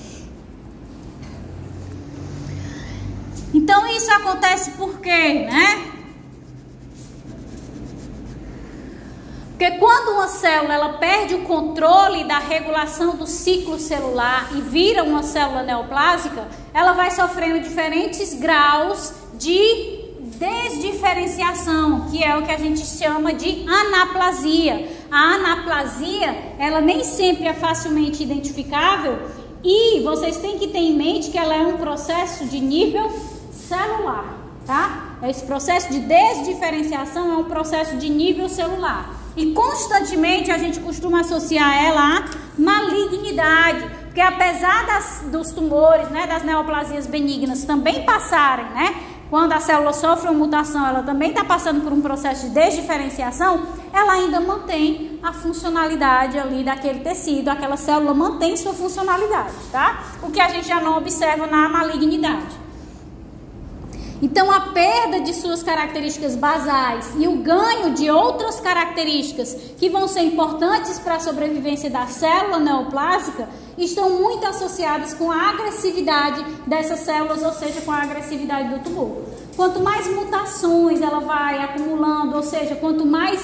Então isso acontece por quê, né? Porque quando uma célula ela perde o controle da regulação do ciclo celular e vira uma célula neoplásica, ela vai sofrendo diferentes graus de desdiferenciação, que é o que a gente chama de anaplasia. A anaplasia, ela nem sempre é facilmente identificável e vocês têm que ter em mente que ela é um processo de nível celular, tá? Esse processo de desdiferenciação é um processo de nível celular e constantemente a gente costuma associar ela à malignidade, porque apesar dos tumores, né, das neoplasias benignas também passarem, né? Quando a célula sofre uma mutação, ela também está passando por um processo de desdiferenciação, ela ainda mantém a funcionalidade ali daquele tecido, aquela célula mantém sua funcionalidade, tá? O que a gente já não observa na malignidade. Então, a perda de suas características basais e o ganho de outras características que vão ser importantes para a sobrevivência da célula neoplásica estão muito associadas com a agressividade dessas células, ou seja, com a agressividade do tumor. Quanto mais mutações ela vai acumulando, ou seja, quanto mais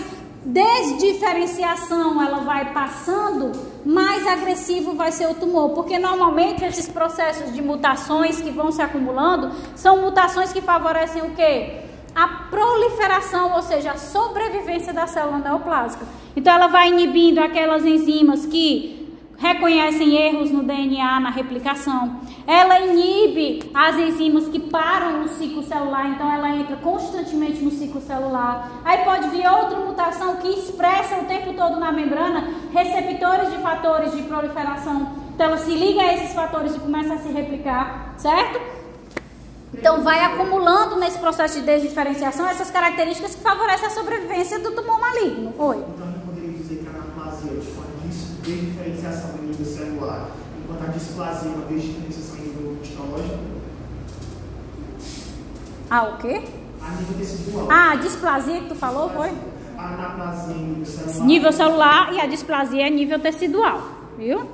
desdiferenciação ela vai passando, mais agressivo vai ser o tumor, porque normalmente esses processos de mutações que vão se acumulando são mutações que favorecem o quê? A proliferação, ou seja, a sobrevivência da célula neoplásica. Então ela vai inibindo aquelas enzimas que reconhecem erros no DNA na replicação. Ela inibe as enzimas que param no ciclo celular, então ela entra constantemente no ciclo celular. Aí pode vir outra mutação que expressa o tempo todo na membrana receptores de fatores de proliferação. Então ela se liga a esses fatores e começa a se replicar, certo? Então vai acumulando nesse processo de desdiferenciação essas características que favorecem a sobrevivência do tumor maligno. Oi. Então a gente poderia dizer que a anaplasia é uma desdiferenciação em nível celular, enquanto a displasia é uma desdiferenciação em nível histológico. O quê? A nível tecidual. A displasia que tu falou, foi? A anaplasia em nível celular. Nível celular e a displasia é nível tecidual, viu?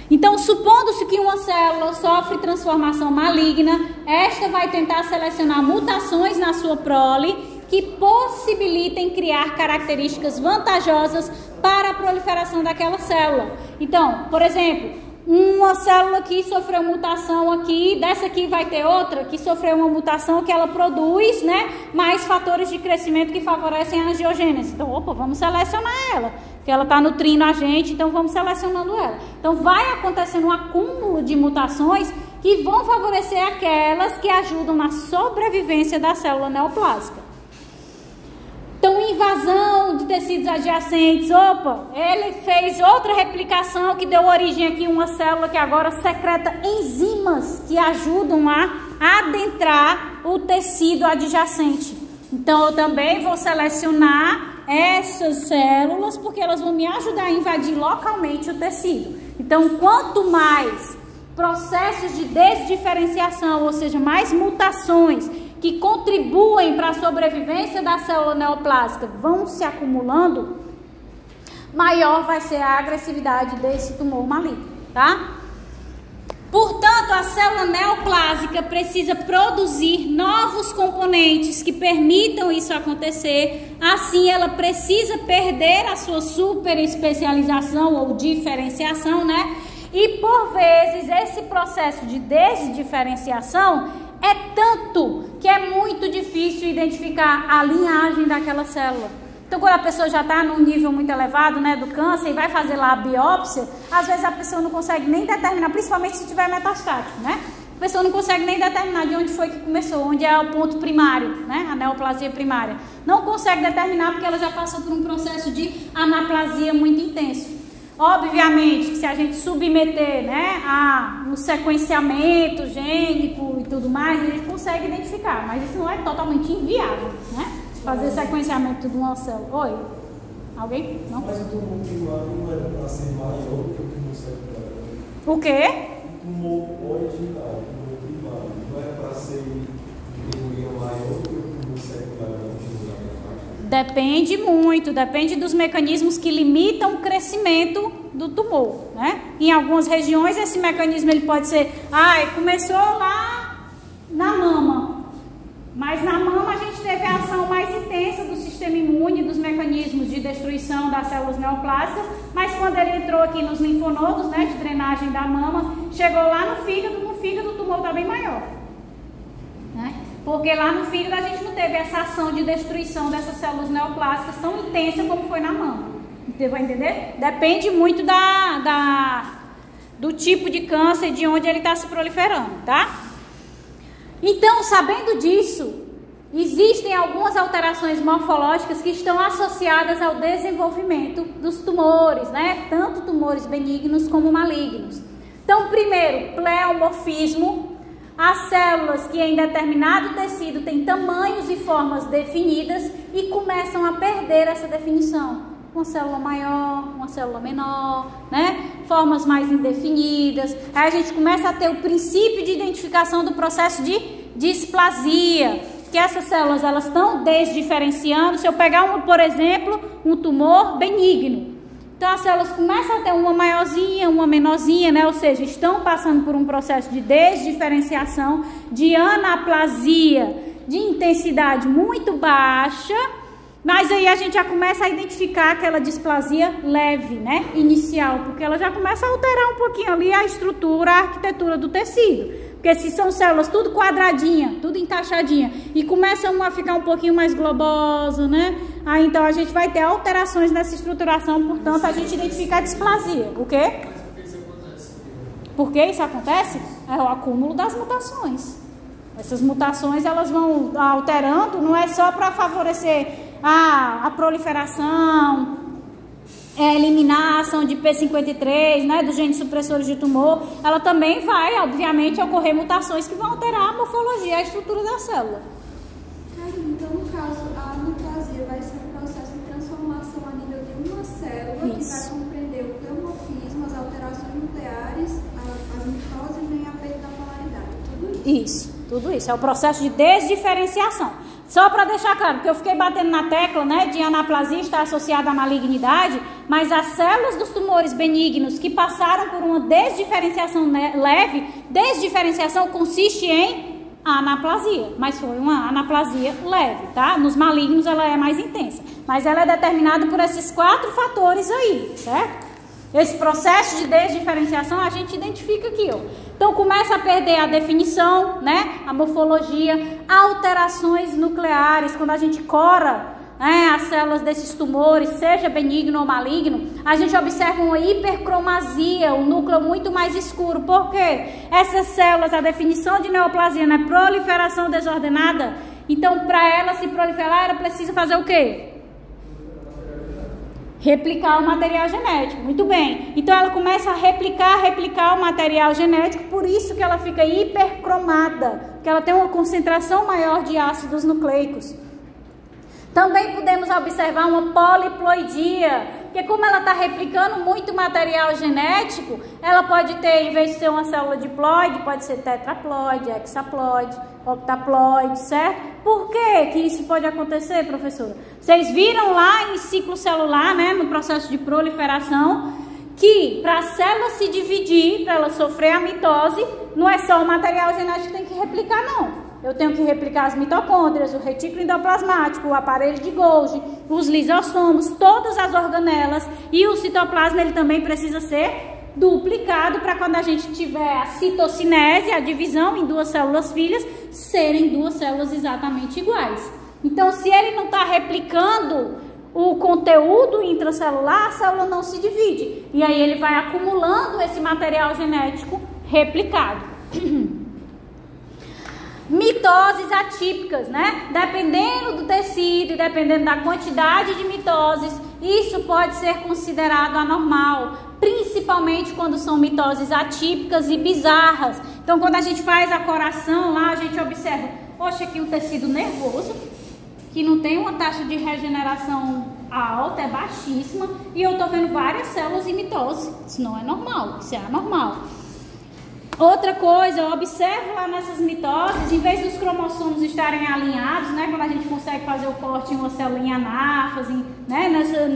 Então, supondo-se que uma célula sofre transformação maligna, esta vai tentar selecionar mutações na sua prole que possibilitem criar características vantajosas para a proliferação daquela célula. Então, por exemplo, uma célula que sofreu mutação aqui, dessa aqui vai ter outra que sofreu uma mutação que ela produz, né, mais fatores de crescimento que favorecem a angiogênese. Então, vamos selecionar ela, porque ela está nutrindo a gente, então vamos selecionando ela. Então, vai acontecendo um acúmulo de mutações que vão favorecer aquelas que ajudam na sobrevivência da célula neoplásica. Então, invasão de tecidos adjacentes, ele fez outra replicação que deu origem aqui a uma célula que agora secreta enzimas que ajudam a adentrar o tecido adjacente. Então, eu também vou selecionar essas células porque elas vão me ajudar a invadir localmente o tecido. Então, quanto mais processos de desdiferenciação, ou seja, mais mutações que contribuem para a sobrevivência da célula neoplásica vão se acumulando, maior vai ser a agressividade desse tumor maligno, tá? Portanto, a célula neoplásica precisa produzir novos componentes que permitam isso acontecer. Assim, ela precisa perder a sua super especialização ou diferenciação, né? E, por vezes, esse processo de desdiferenciação é tanto que é muito difícil identificar a linhagem daquela célula. Então, quando a pessoa já está num nível muito elevado, né, do câncer, e vai fazer lá a biópsia, às vezes a pessoa não consegue nem determinar, principalmente se tiver metastático, né? A pessoa não consegue nem determinar de onde foi que começou, onde é o ponto primário, né, a neoplasia primária. Não consegue determinar porque ela já passou por um processo de anaplasia muito intenso. Obviamente que se a gente submeter, né, a um sequenciamento gênico e tudo mais, a gente consegue identificar, mas isso não é totalmente inviável, né? Fazer sequenciamento de uma célula. Oi? Alguém? Não? Mas o tumor primário não era para ser maior do que o tumor secundário. O quê? O tumor original, o tumor primário, não era para ser maior do que o tumor secundário. Depende muito, depende dos mecanismos que limitam o crescimento do tumor, né? Em algumas regiões esse mecanismo ele pode ser, começou lá na mama. Mas na mama a gente teve a ação mais intensa do sistema imune, dos mecanismos de destruição das células neoplásicas, mas quando ele entrou aqui nos linfonodos, né, de drenagem da mama, chegou lá no fígado o tumor está bem maior, né? Porque lá no fígado a gente não teve essa ação de destruição dessas células neoplásicas tão intensa como foi na mama. Você vai entender? Depende muito do tipo de câncer, de onde ele está se proliferando, tá? Então, sabendo disso, existem algumas alterações morfológicas que estão associadas ao desenvolvimento dos tumores, né? Tanto tumores benignos como malignos. Então, primeiro, pleomorfismo. As células que em determinado tecido têm tamanhos e formas definidas e começam a perder essa definição. Uma célula maior, uma célula menor, né? Formas mais indefinidas. Aí a gente começa a ter o princípio de identificação do processo de displasia, que essas células elas estão desdiferenciando. Se eu pegar, por exemplo, um tumor benigno, então as células começam a ter uma maiorzinha, uma menorzinha, né? Ou seja, estão passando por um processo de desdiferenciação, de anaplasia, de intensidade muito baixa. Mas aí a gente já começa a identificar aquela displasia leve, né, inicial, porque ela já começa a alterar um pouquinho ali a estrutura, a arquitetura do tecido. Porque se são células tudo quadradinha, tudo encaixadinha, e começam a ficar um pouquinho mais globoso, né, aí então a gente vai ter alterações nessa estruturação, portanto a gente identifica a displasia. O quê? Mas por que isso acontece? Por que isso acontece? É o acúmulo das mutações. Essas mutações elas vão alterando, não é só para favorecer a proliferação, eliminar a ação de P53, né, dos genes supressores de tumor. Ela também vai, obviamente, ocorrer mutações que vão alterar a morfologia, a estrutura da célula. Então, no caso, a anaplasia vai ser um processo de transformação a nível de uma célula que vai compreender o pleomorfismo, as alterações nucleares, as mitoses nem a perda da polaridade. Tudo isso. Tudo isso. É o processo de desdiferenciação. Só para deixar claro, porque eu fiquei batendo na tecla, né, de anaplasia estar associada à malignidade, mas as células dos tumores benignos que passaram por uma desdiferenciação leve, desdiferenciação consiste em anaplasia, mas foi uma anaplasia leve, tá? Nos malignos ela é mais intensa, mas ela é determinada por esses 4 fatores aí, certo? Esse processo de desdiferenciação a gente identifica aqui, ó. Então começa a perder a definição, né, a morfologia, alterações nucleares, quando a gente cora, né, as células desses tumores, seja benigno ou maligno, a gente observa uma hipercromasia, um núcleo muito mais escuro. Por quê? Essas células, a definição de neoplasia, né, proliferação desordenada, então para ela se proliferar, ela precisa fazer o quê? Replicar o material genético, muito bem. Então ela começa a replicar o material genético, por isso que ela fica hipercromada, porque ela tem uma concentração maior de ácidos nucleicos. Também podemos observar uma poliploidia, Porque como ela está replicando muito material genético, ela pode ter, em vez de ser uma célula diploide, pode ser tetraploide, hexaploide, octaploide, certo? Por que isso pode acontecer, professora? Vocês viram lá em ciclo celular, né, no processo de proliferação, que para a célula se dividir, para ela sofrer a mitose, não é só o material genético que tem que replicar, não. Eu tenho que replicar as mitocôndrias, o retículo endoplasmático, o aparelho de Golgi, os lisossomos, todas as organelas, e o citoplasma ele também precisa ser duplicado para quando a gente tiver a citocinese, a divisão em duas células filhas, serem duas células exatamente iguais. Então, se ele não está replicando o conteúdo intracelular, a célula não se divide. E aí ele vai acumulando esse material genético replicado. Mitoses atípicas, né? Dependendo do tecido e dependendo da quantidade de mitoses, isso pode ser considerado anormal, principalmente quando são mitoses atípicas e bizarras. Então, quando a gente faz a coração lá, a gente observa, poxa, aqui um tecido nervoso, que não tem uma taxa de regeneração alta, é baixíssima, e eu tô vendo várias células em mitose. Isso não é normal, isso é anormal. Outra coisa, eu observo lá nessas mitoses, em vez dos cromossomos estarem alinhados, né, quando a gente consegue fazer o corte em uma célula em anáfase, né,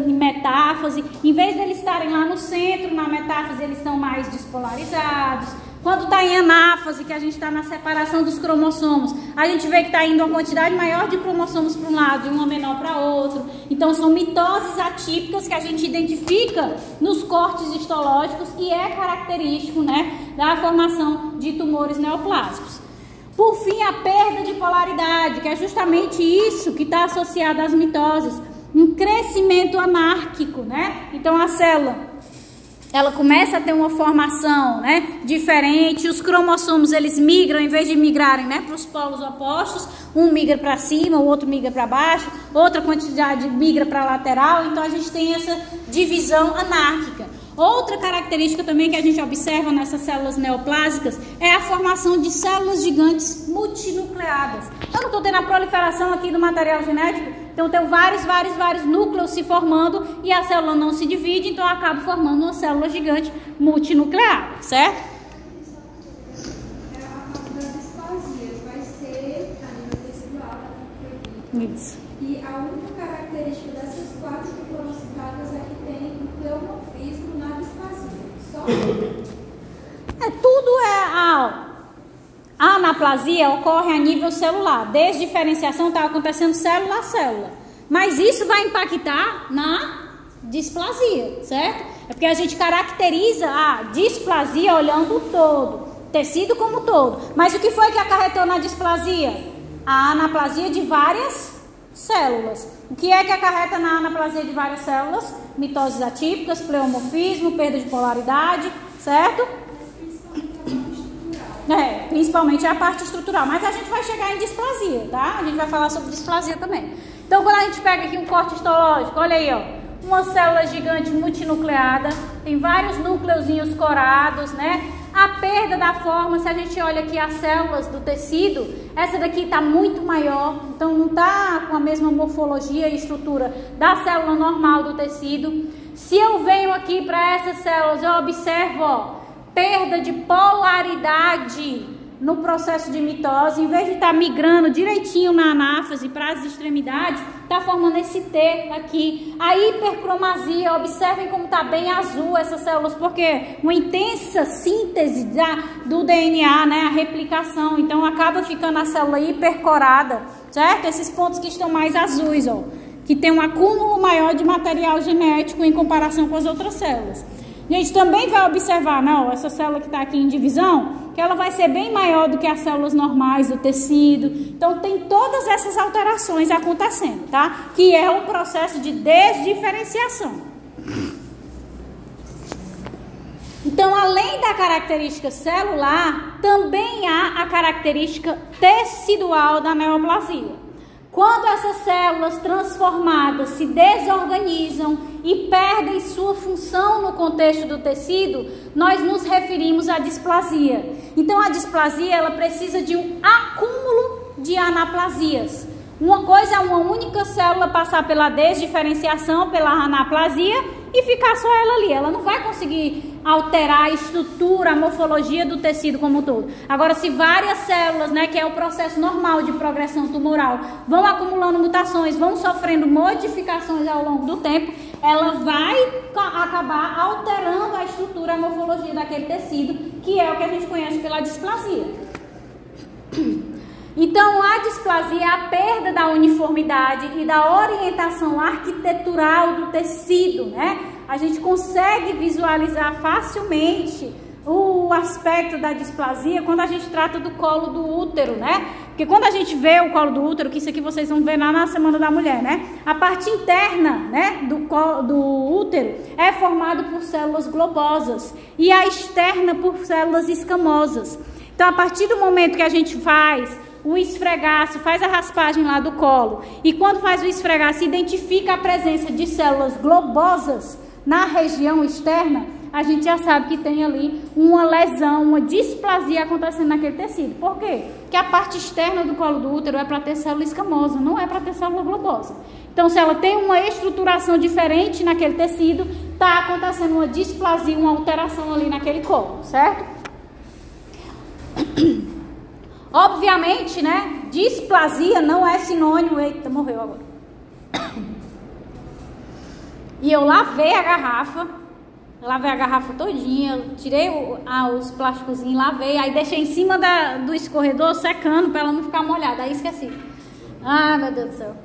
em metáfase, em vez deles estarem lá no centro, na metáfase, eles estão mais despolarizados. Quando está em anáfase, que a gente está na separação dos cromossomos, a gente vê que está indo uma quantidade maior de cromossomos para um lado e uma menor para outro. Então, são mitoses atípicas que a gente identifica nos cortes histológicos e é característico, né, da formação de tumores neoplásicos. Por fim, a perda de polaridade, que é justamente isso que está associado às mitoses. Um crescimento anárquico, né? Então, a célula ela começa a ter uma formação, né, diferente, os cromossomos eles migram, em vez de migrarem, né, para os polos opostos, um migra para cima, o outro migra para baixo, outra quantidade migra para a lateral, então a gente tem essa divisão anárquica. Outra característica também que a gente observa nessas células neoplásicas é a formação de células gigantes multinucleadas. Eu não estou tendo a proliferação aqui do material genético, então eu tenho vários núcleos se formando e a célula não se divide, então eu acabo formando uma célula gigante multinucleada, certo? A parte das displasias vai ser a nível tecidual, Isso. e a única característica dessas quatro que foram citadas é que tem um pleomorfismo na displasia. Só Tudo é a anaplasia ocorre a nível celular. Desdiferenciação está acontecendo célula a célula. Mas isso vai impactar na displasia, certo? É porque a gente caracteriza a displasia olhando o todo, tecido como todo. Mas o que foi que acarretou na displasia? A anaplasia de várias células. O que é que acarreta na anaplasia de várias células? Mitoses atípicas, pleomorfismo, perda de polaridade, certo? Principalmente a parte estrutural, mas a gente vai chegar em displasia, tá? A gente vai falar sobre displasia também. Então, quando a gente pega aqui um corte histológico, olha aí, ó, uma célula gigante multinucleada, tem vários núcleozinhos corados, né? A perda da forma, se a gente olha aqui as células do tecido, essa daqui está muito maior, então não está com a mesma morfologia e estrutura da célula normal do tecido. Se eu venho aqui para essas células, eu observo, ó, perda de polaridade no processo de mitose, em vez de estar migrando direitinho na anáfase para as extremidades, está formando esse T aqui. A hipercromasia, observem como está bem azul essas células, porque uma intensa síntese do DNA, né, a replicação, então acaba ficando a célula hipercorada, certo? Esses pontos que estão mais azuis, ó, que tem um acúmulo maior de material genético em comparação com as outras células. A gente também vai observar, não, essa célula que está aqui em divisão, que ela vai ser bem maior do que as células normais do tecido. Então, tem todas essas alterações acontecendo, tá? Que é um processo de desdiferenciação. Então, além da característica celular, também há a característica tecidual da neoplasia. Quando essas células transformadas se desorganizam e perdem sua função no contexto do tecido, nós nos referimos à displasia. Então, a displasia ela precisa de um acúmulo de anaplasias. Uma coisa é uma única célula passar pela desdiferenciação, pela anaplasia, e ficar só ela ali. Ela não vai conseguir alterar a estrutura, a morfologia do tecido como um todo. Agora, se várias células, né, que é o processo normal de progressão tumoral, vão acumulando mutações, vão sofrendo modificações ao longo do tempo, ela vai acabar alterando a estrutura, a morfologia daquele tecido, que é o que a gente conhece pela displasia. Então, a displasia é a perda da uniformidade e da orientação arquitetural do tecido, né? A gente consegue visualizar facilmente o aspecto da displasia quando a gente trata do colo do útero, né? Porque quando a gente vê o colo do útero, que isso aqui vocês vão ver lá na Semana da Mulher, né? A parte interna, né, do útero é formada por células globosas e a externa por células escamosas. Então, a partir do momento que a gente faz o esfregaço, faz a raspagem lá do colo, e quando faz o esfregaço, identifica a presença de células globosas na região externa, a gente já sabe que tem ali uma lesão, uma displasia acontecendo naquele tecido. Por quê? Porque a parte externa do colo do útero é para ter célula escamosa, não é para ter célula globosa. Então, se ela tem uma estruturação diferente naquele tecido, está acontecendo uma displasia, uma alteração ali naquele colo, certo? Obviamente, né, displasia não é sinônimo... Eita, morreu agora. E eu lavei a garrafa todinha, tirei os plásticozinhos, lavei, aí deixei em cima do escorredor secando para ela não ficar molhada, aí esqueci. Ah, meu Deus do céu.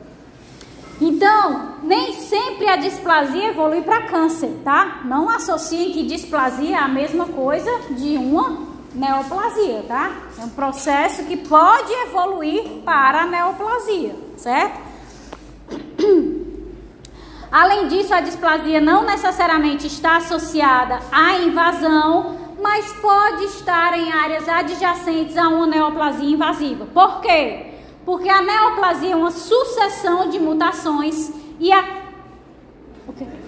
Então, nem sempre a displasia evolui para câncer, tá? Não associem que displasia é a mesma coisa de uma neoplasia, tá? É um processo que pode evoluir para a neoplasia, certo? Além disso, a displasia não necessariamente está associada à invasão, mas pode estar em áreas adjacentes a uma neoplasia invasiva. Por quê? Porque a neoplasia é uma sucessão de mutações e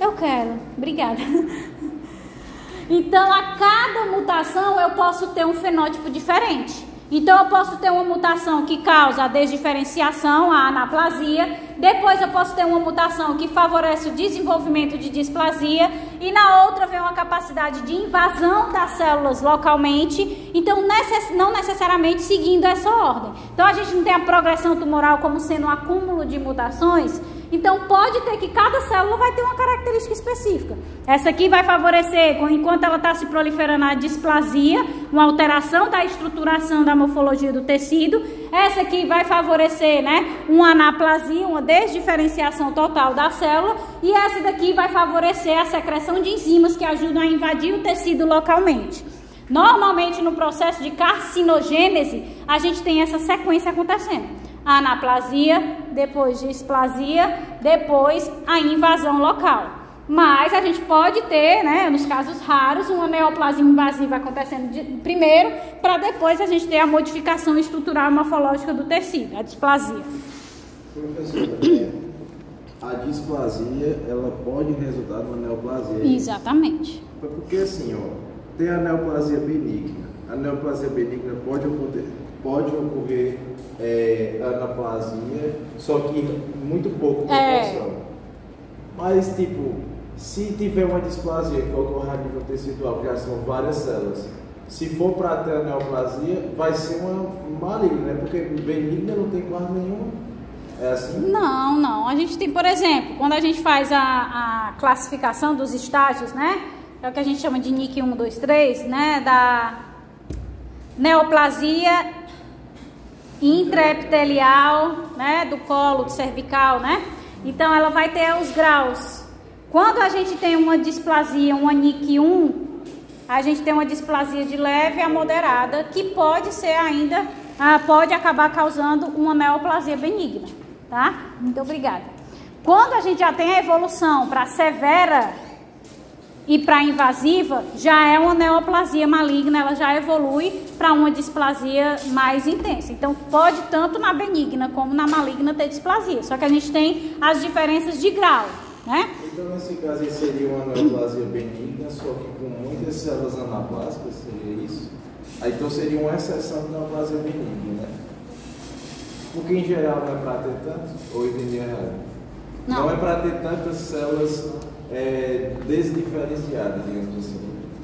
Eu quero, obrigada. Então, a cada mutação eu posso ter um fenótipo diferente. Então, eu posso ter uma mutação que causa a desdiferenciação, a anaplasia. Depois, eu posso ter uma mutação que favorece o desenvolvimento de displasia. E na outra, vem uma capacidade de invasão das células localmente. Então, não necessariamente seguindo essa ordem. Então, a gente não tem a progressão tumoral como sendo um acúmulo de mutações. Então, pode ter que cada célula vai ter uma característica específica. Essa aqui vai favorecer, enquanto ela está se proliferando, a displasia, uma alteração da estruturação da morfologia do tecido. Essa aqui vai favorecer, né, uma anaplasia, uma desdiferenciação total da célula. E essa daqui vai favorecer a secreção de enzimas que ajudam a invadir o tecido localmente. Normalmente, no processo de carcinogênese, a gente tem essa sequência acontecendo. A anaplasia, depois displasia, depois a invasão local. Mas a gente pode ter, né, nos casos raros, uma neoplasia invasiva acontecendo primeiro, para depois a gente ter a modificação estrutural e morfológica do tecido, a displasia. Professora, a displasia, ela pode resultar numa neoplasia? Exatamente. Porque assim, ó, tem a neoplasia benigna. A neoplasia benigna pode ocorrer anaplasia, só que muito pouco proporção. Mas, tipo, se tiver uma displasia que ocorre a nível tecidual, que já são várias células, se for para ter a neoplasia, vai ser uma maligna, né? Porque benigna não tem quase nenhuma. É assim? Não. A gente tem, por exemplo, quando a gente faz a classificação dos estágios, né? É o que a gente chama de NIC 1, 2, 3, né? Da neoplasia intraepitelial, né, do colo, do cervical, né? Então, ela vai ter os graus. Quando a gente tem uma displasia, uma NIC 1, a gente tem uma displasia de leve a moderada, que pode ser ainda, pode acabar causando uma neoplasia benigna, tá? Muito obrigada. Quando a gente já tem a evolução para severa e para invasiva, já é uma neoplasia maligna, ela já evolui para uma displasia mais intensa. Então, pode tanto na benigna como na maligna ter displasia. Só que a gente tem as diferenças de grau, né? Então, nesse caso, aí seria uma neoplasia benigna, só que com muitas células anaplásicas, seria isso? Aí, então, seria uma exceção de neoplasia benigna, né? Porque, em geral, não é para ter tanto? Ou entendi errado? Não é para ter tantas células desdiferenciadas, digamos assim.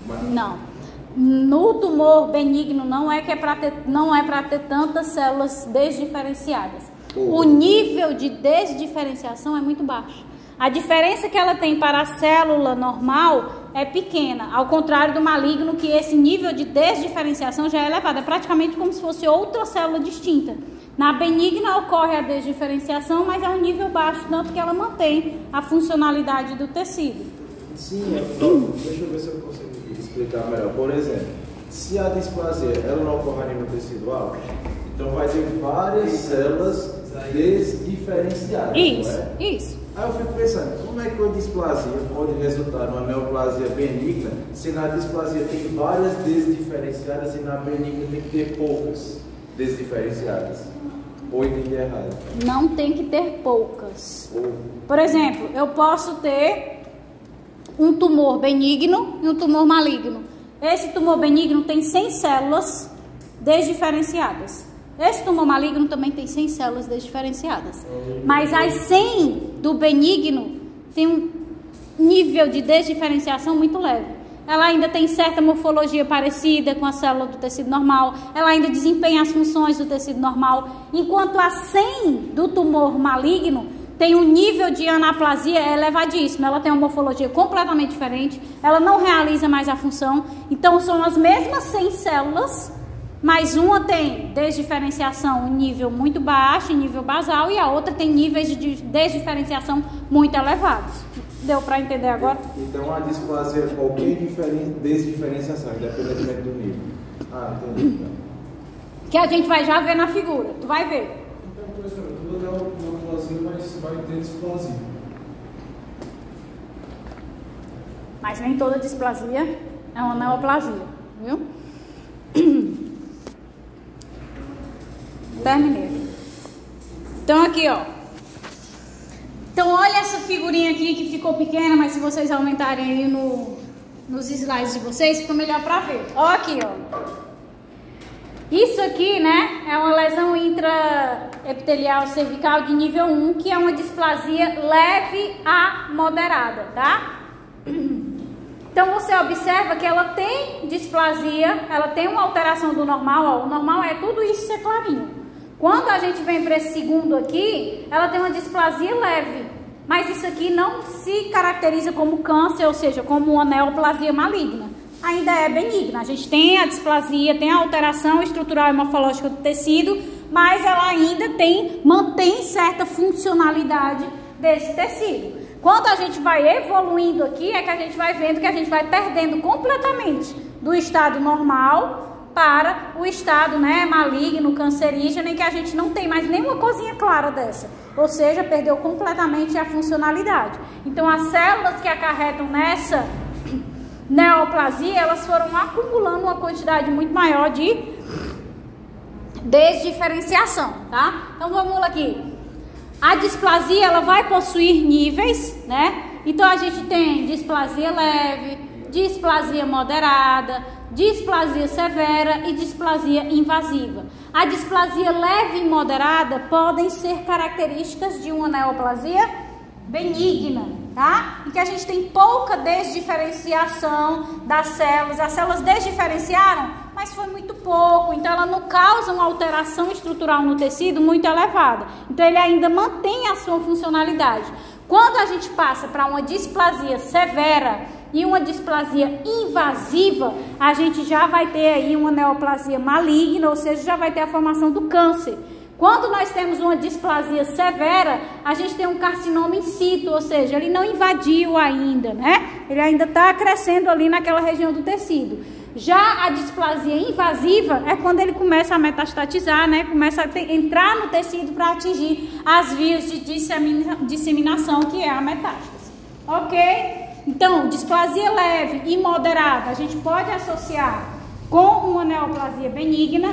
Mas... Não. No tumor benigno não é para ter tantas células desdiferenciadas. O nível de desdiferenciação é muito baixo. A diferença que ela tem para a célula normal é pequena, ao contrário do maligno, que esse nível de desdiferenciação já é elevado. É praticamente como se fosse outra célula distinta. Na benigna ocorre a desdiferenciação, mas é um nível baixo, tanto que ela mantém a funcionalidade do tecido. Sim, deixa eu ver se eu consigo explicar melhor. Por exemplo, se a displasia ela não ocorre a nível tecidual, então vai ter várias células desdiferenciadas. Isso. Aí eu fico pensando, como é que uma displasia pode resultar numa neoplasia benigna se na displasia tem várias desdiferenciadas e na benigna tem que ter poucas desdiferenciadas? Ou entendi errado? Não tem que ter poucas. Por exemplo, eu posso ter um tumor benigno e um tumor maligno. Esse tumor benigno tem 100 células desdiferenciadas. Esse tumor maligno também tem 100 células desdiferenciadas. Mas as 100 do benigno tem um nível de desdiferenciação muito leve. Ela ainda tem certa morfologia parecida com a célula do tecido normal. Ela ainda desempenha as funções do tecido normal. Enquanto a 100 do tumor maligno tem um nível de anaplasia elevadíssimo. Ela tem uma morfologia completamente diferente. Ela não realiza mais a função. Então são as mesmas 100 células, mas uma tem desdiferenciação em nível muito baixo, em nível basal, e a outra tem níveis de desdiferenciação muito elevados. Deu para entender agora? Então a displasia é qualquer desdiferenciação, independentemente do nível. Entendi. Então. Que a gente vai já ver na figura. Tu vai ver. Então, professor, toda neoplasia vai ter displasia. Mas nem toda displasia é uma neoplasia, viu? Terminei. Então aqui, ó. Então olha essa figurinha aqui que ficou pequena, mas se vocês aumentarem aí nos slides de vocês, fica melhor para ver. Ó aqui, ó. Isso aqui, né, é uma lesão intraepitelial cervical de nível 1, que é uma displasia leve a moderada, tá? Então você observa que ela tem displasia, ela tem uma alteração do normal, ó. O normal é tudo isso ser clarinho. Quando a gente vem para esse segundo aqui, ela tem uma displasia leve, mas isso aqui não se caracteriza como câncer, ou seja, como uma neoplasia maligna. Ainda é benigna. A gente tem a displasia, tem a alteração estrutural e morfológica do tecido, mas ela ainda mantém certa funcionalidade desse tecido. Quando a gente vai evoluindo aqui, é que a gente vai vendo que a gente vai perdendo completamente do estado normal para o estado, né, maligno, cancerígeno, em que a gente não tem mais nenhuma coisinha clara dessa. Ou seja, perdeu completamente a funcionalidade. Então, as células que acarretam nessa neoplasia, elas foram acumulando uma quantidade muito maior de desdiferenciação, tá? Então, vamos lá aqui. A displasia, ela vai possuir níveis, né? Então, a gente tem displasia leve, displasia moderada, displasia severa e displasia invasiva. A displasia leve e moderada podem ser características de uma neoplasia benigna, tá? Em que a gente tem pouca desdiferenciação das células. As células desdiferenciaram, mas foi muito pouco. Então ela não causa uma alteração estrutural no tecido muito elevada. Então ele ainda mantém a sua funcionalidade. Quando a gente passa para uma displasia severa e uma displasia invasiva, a gente já vai ter aí uma neoplasia maligna, ou seja, já vai ter a formação do câncer. Quando nós temos uma displasia severa, a gente tem um carcinoma in situ, ou seja, ele não invadiu ainda, né? Ele ainda está crescendo ali naquela região do tecido. Já a displasia invasiva é quando ele começa a metastatizar, né? Começa a entrar no tecido para atingir as vias de disseminação, que é a metástase. Ok? Então, displasia leve e moderada, a gente pode associar com uma neoplasia benigna.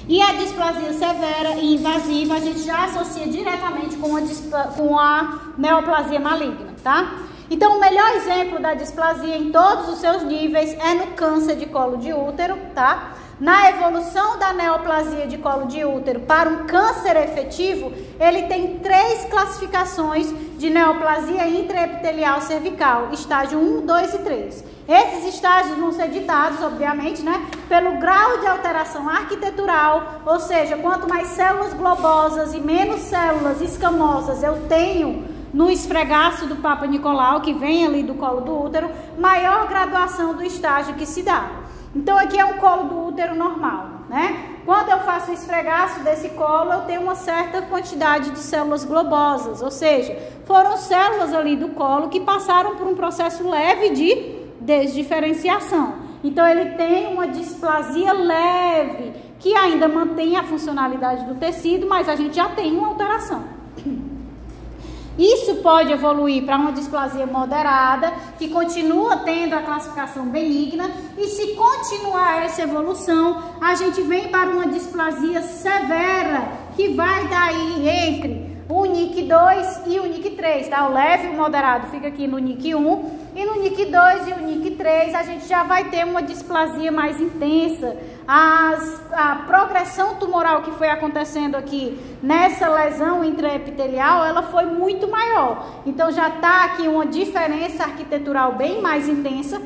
E a displasia severa e invasiva, a gente já associa diretamente com a neoplasia maligna, tá? Então, o melhor exemplo da displasia em todos os seus níveis é no câncer de colo de útero, tá? na evolução da neoplasia de colo de útero para um câncer efetivo, ele tem 3 classificações de neoplasia intraepitelial cervical, estágio 1, 2 e 3. Esses estágios vão ser ditados, obviamente, né, pelo grau de alteração arquitetural, ou seja, quanto mais células globosas e menos células escamosas eu tenho no esfregaço do Papa Nicolau, que vem ali do colo do útero, maior graduação do estágio que se dá. Então aqui é um colo do útero normal, né? Quando eu faço o esfregaço desse colo, eu tenho uma certa quantidade de células globosas, ou seja, foram células ali do colo que passaram por um processo leve de desdiferenciação. Então ele tem uma displasia leve, que ainda mantém a funcionalidade do tecido, mas a gente já tem uma alteração. Isso pode evoluir para uma displasia moderada, que continua tendo a classificação benigna, e se continuar essa evolução, a gente vem para uma displasia severa, que vai daí entre o NIC 2 e o NIC 3, tá? O leve e o moderado fica aqui no NIC 1, e no NIC 2 e o NIC 3 a gente já vai ter uma displasia mais intensa. A progressão tumoral que foi acontecendo aqui nessa lesão intraepitelial, ela foi muito maior. Então já está aqui uma diferença arquitetural bem mais intensa.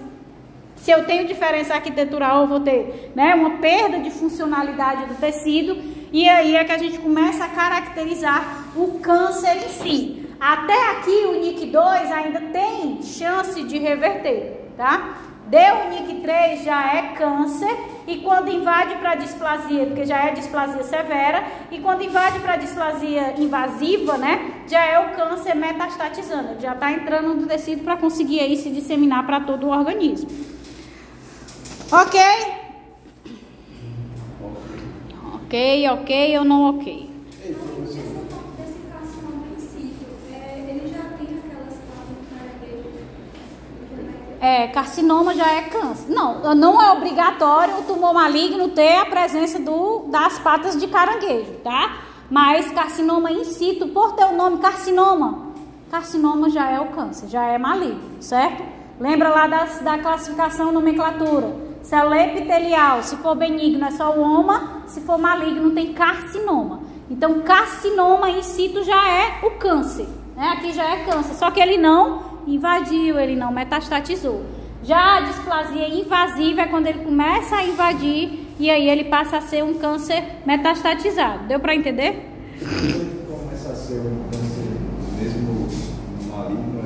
Se eu tenho diferença arquitetural, eu vou ter, né, uma perda de funcionalidade do tecido. E aí é que a gente começa a caracterizar o câncer em si. Até aqui o NIC 2 ainda tem chance de reverter, tá? Deu o NIC 3 já é câncer, e quando invade para displasia, porque já é displasia severa, e quando invade para displasia invasiva, né, já é o câncer metastatizando, já está entrando no tecido para conseguir aí se disseminar para todo o organismo. Ok? Ok ou não ok? Carcinoma já é câncer. Não é obrigatório o tumor maligno ter a presença das patas de caranguejo, tá? Mas carcinoma in situ, por ter o nome carcinoma já é o câncer, já é maligno, certo? Lembra lá da classificação nomenclatura. Célula epitelial, se for benigno é só o oma, se for maligno tem carcinoma. Então carcinoma in situ já é o câncer, né? Aqui já é câncer, só que ele não invadiu, ele não metastatizou. Já a displasia invasiva é quando ele começa a invadir e aí ele passa a ser um câncer metastatizado. Deu para entender? Ele começa a ser um câncer mesmo maligno,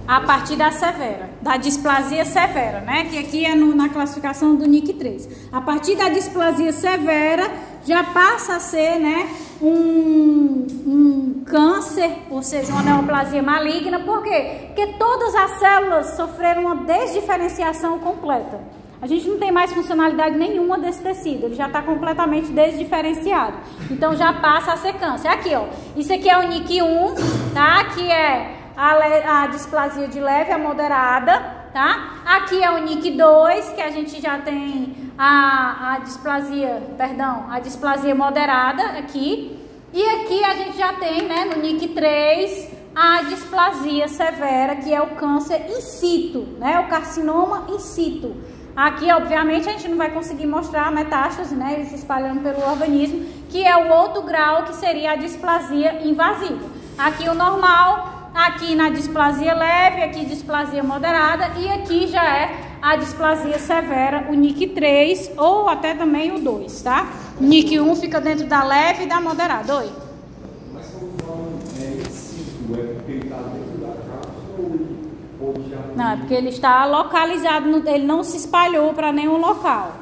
a partir da severa, da displasia severa, né? Que aqui é na classificação do NIC 3. A partir da displasia severa já passa a ser, né, um câncer, ou seja, uma neoplasia maligna. Por quê? Porque todas as células sofreram uma desdiferenciação completa. A gente não tem mais funcionalidade nenhuma desse tecido, ele já está completamente desdiferenciado. Então já passa a ser câncer. Aqui, ó, isso aqui é o NIC 1, tá? Que é a displasia de leve a moderada, tá? Aqui é o NIC 2, que a gente já tem a displasia moderada aqui. E aqui a gente já tem, né, no NIC 3, a displasia severa, que é o câncer in situ, né? O carcinoma in situ. Aqui, obviamente, a gente não vai conseguir mostrar a metástase, né? Ele se espalhando pelo organismo, que é o outro grau, que seria a displasia invasiva. Aqui o normal. Aqui na displasia leve, aqui displasia moderada, e aqui já é a displasia severa, o NIC 3 ou até também o 2, tá? O NIC 1 fica dentro da leve e da moderada. Oi? Mas como falam in situ, é porque ele está dentro da cápsula ou já... Não, é porque ele está localizado, ele não se espalhou para nenhum local.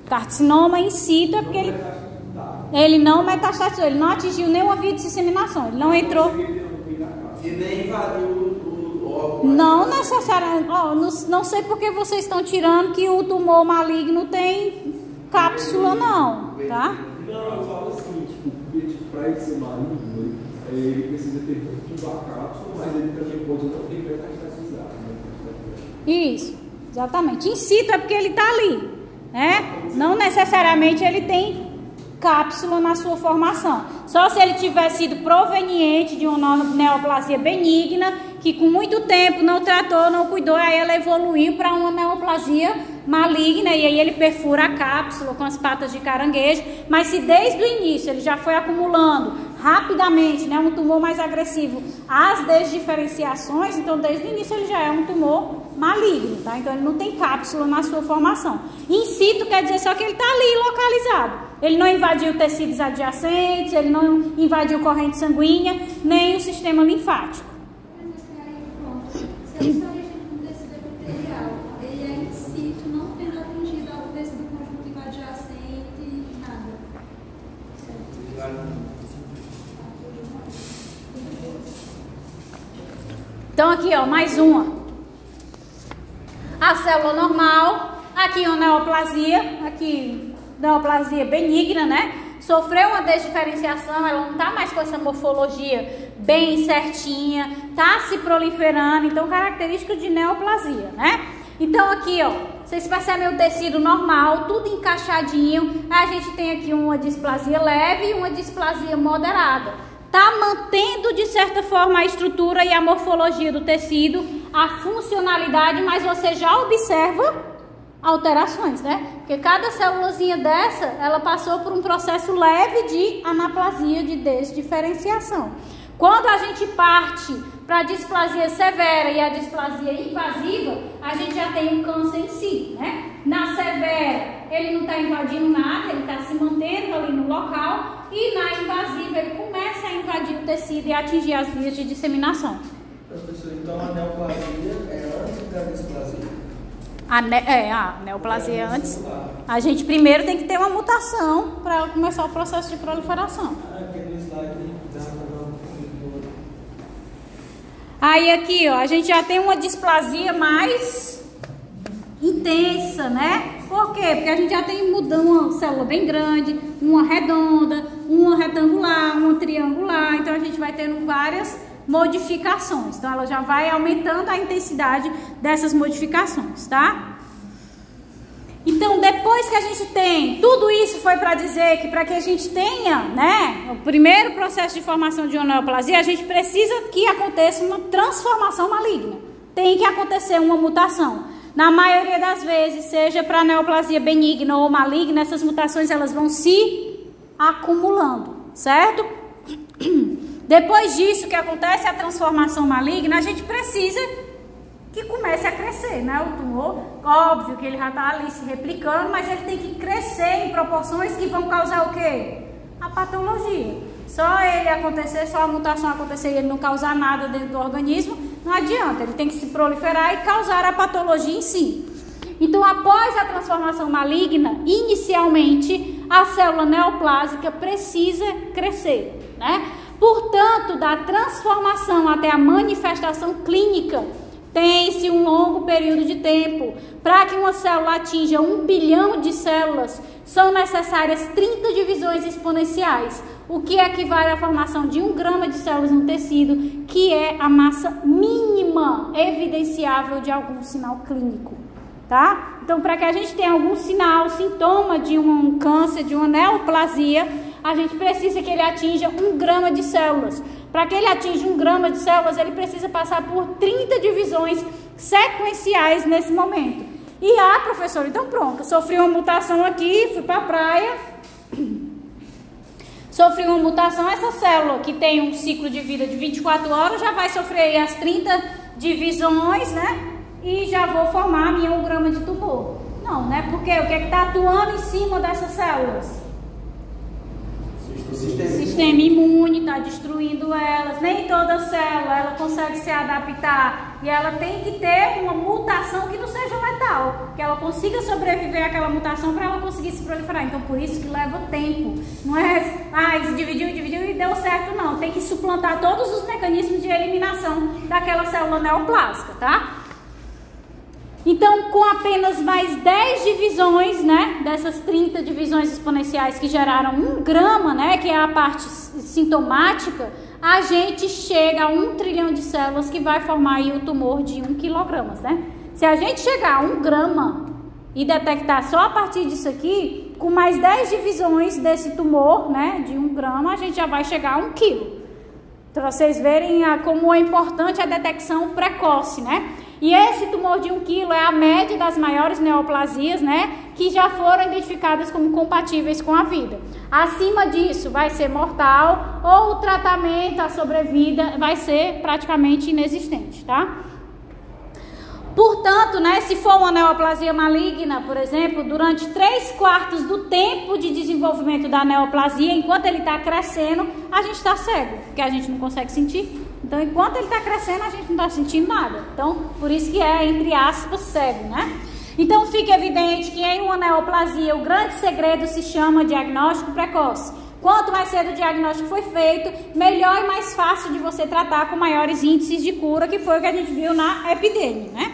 Carcinoma in situ é porque ele não metastatizou, ele não atingiu nenhuma via de disseminação, ele não entrou... E nem invadiu o órgão. Não necessariamente. Não sei porque vocês estão tirando que o tumor maligno tem cápsula, não, tá? Não, eu falo assim, porque para ele ser maligno, ele precisa ter tudo a cápsula, mas ele também pode não ter metastatizado, né? Isso, exatamente. In situ é porque ele está ali, né? Não necessariamente ele tem cápsula na sua formação. Só se ele tiver sido proveniente de uma neoplasia benigna, que com muito tempo não tratou, não cuidou, aí ela evoluiu para uma neoplasia maligna, e aí ele perfura a cápsula com as patas de caranguejo. Mas se desde o início ele já foi acumulando rapidamente, né, um tumor mais agressivo, as desdiferenciações, então desde o início ele já é um tumor maligno, tá? Então ele não tem cápsula na sua formação. In situ quer dizer só que ele está ali localizado. Ele não invadiu tecidos adjacentes, ele não invadiu corrente sanguínea, nem o sistema linfático. Se ele está agindo com tecido epitelial, ele é in situ, não tendo atingido o tecido conjuntivo adjacente, nada. Então aqui, ó, mais uma. A célula normal, aqui uma neoplasia, aqui neoplasia benigna, né? Sofreu uma desdiferenciação, ela não tá mais com essa morfologia bem certinha, tá se proliferando, então característica de neoplasia, né? Então aqui, ó, vocês percebem o tecido normal, tudo encaixadinho. A gente tem aqui uma displasia leve e uma displasia moderada. Tá mantendo de certa forma a estrutura e a morfologia do tecido, a funcionalidade, mas você já observa alterações, né? Porque cada célulazinha dessa, ela passou por um processo leve de anaplasia, de desdiferenciação. Quando a gente parte para a displasia severa e a displasia invasiva, a gente já tem um câncer em si, né? Na severa, ele não está invadindo nada, ele está se mantendo ali no local, e na invasiva, ele começa a invadir o tecido e atingir as vias de disseminação. Professor, então a neoplasia é antes da displasia? A neoplasia antes. A gente primeiro tem que ter uma mutação para começar o processo de proliferação. Aí aqui, ó, a gente já tem uma displasia mais intensa, né? Por quê? Porque a gente já tem uma célula bem grande, uma redonda, uma retangular, uma triangular. Então a gente vai tendo várias modificações. Então ela já vai aumentando a intensidade dessas modificações, tá? Então, depois que a gente tem, tudo isso foi para dizer que para que a gente tenha, né, o primeiro processo de formação de uma neoplasia, a gente precisa que aconteça uma transformação maligna. Tem que acontecer uma mutação. Na maioria das vezes, seja para neoplasia benigna ou maligna, essas mutações elas vão se acumulando, certo? Depois disso que acontece a transformação maligna, a gente precisa que comece a crescer, né? O tumor, óbvio que ele já está ali se replicando, mas ele tem que crescer em proporções que vão causar o quê? A patologia. Só ele acontecer, só a mutação acontecer e ele não causar nada dentro do organismo, não adianta. Ele tem que se proliferar e causar a patologia em si. Então, após a transformação maligna, inicialmente, a célula neoplásica precisa crescer, né? Portanto, da transformação até a manifestação clínica, tem-se um longo período de tempo. Para que uma célula atinja 1 bilhão de células, são necessárias 30 divisões exponenciais, o que equivale à formação de 1 grama de células no tecido, que é a massa mínima evidenciável de algum sinal clínico, tá? Então, para que a gente tenha algum sinal, sintoma de um câncer, de uma neoplasia, a gente precisa que ele atinja 1 grama de células. Para que ele atinja 1 grama de células, ele precisa passar por 30 divisões sequenciais nesse momento. E professor, então pronto, sofri uma mutação aqui, fui para a praia, sofri uma mutação, essa célula que tem um ciclo de vida de 24 horas, já vai sofrer aí as 30 divisões, né? E já vou formar a minha 1 grama de tumor. Não, né? Porque o que é que está atuando em cima dessas células? O sistema imune está destruindo elas. Nem toda célula ela consegue se adaptar. E ela tem que ter uma mutação que não seja letal. Que ela consiga sobreviver àquela mutação para ela conseguir se proliferar. Então, por isso que leva tempo. Não é, se dividiu e deu certo, não. Tem que suplantar todos os mecanismos de eliminação daquela célula neoplásica, tá? Então, com apenas mais 10 divisões, né, dessas 30 divisões exponenciais que geraram 1 grama, né, que é a parte sintomática, a gente chega a 1 trilhão de células que vai formar aí o tumor de 1 quilograma, né? Se a gente chegar a 1 grama e detectar só a partir disso aqui, com mais 10 divisões desse tumor, né, de 1 grama, a gente já vai chegar a 1 quilo. Para vocês verem como é importante a detecção precoce, né? E esse tumor de 1 kg é a média das maiores neoplasias, né? Que já foram identificadas como compatíveis com a vida. Acima disso vai ser mortal ou o tratamento, a sobrevida vai ser praticamente inexistente, tá? Portanto, né, se for uma neoplasia maligna, por exemplo, durante 3/4 do tempo de desenvolvimento da neoplasia, enquanto ele está crescendo, a gente está cego, porque a gente não consegue sentir. Então, enquanto ele está crescendo, a gente não está sentindo nada. Então, por isso que é, entre aspas, cego, né? Então, fica evidente que em uma neoplasia, o grande segredo se chama diagnóstico precoce. Quanto mais cedo o diagnóstico foi feito, melhor e mais fácil de você tratar com maiores índices de cura, que foi o que a gente viu na epidemia, né?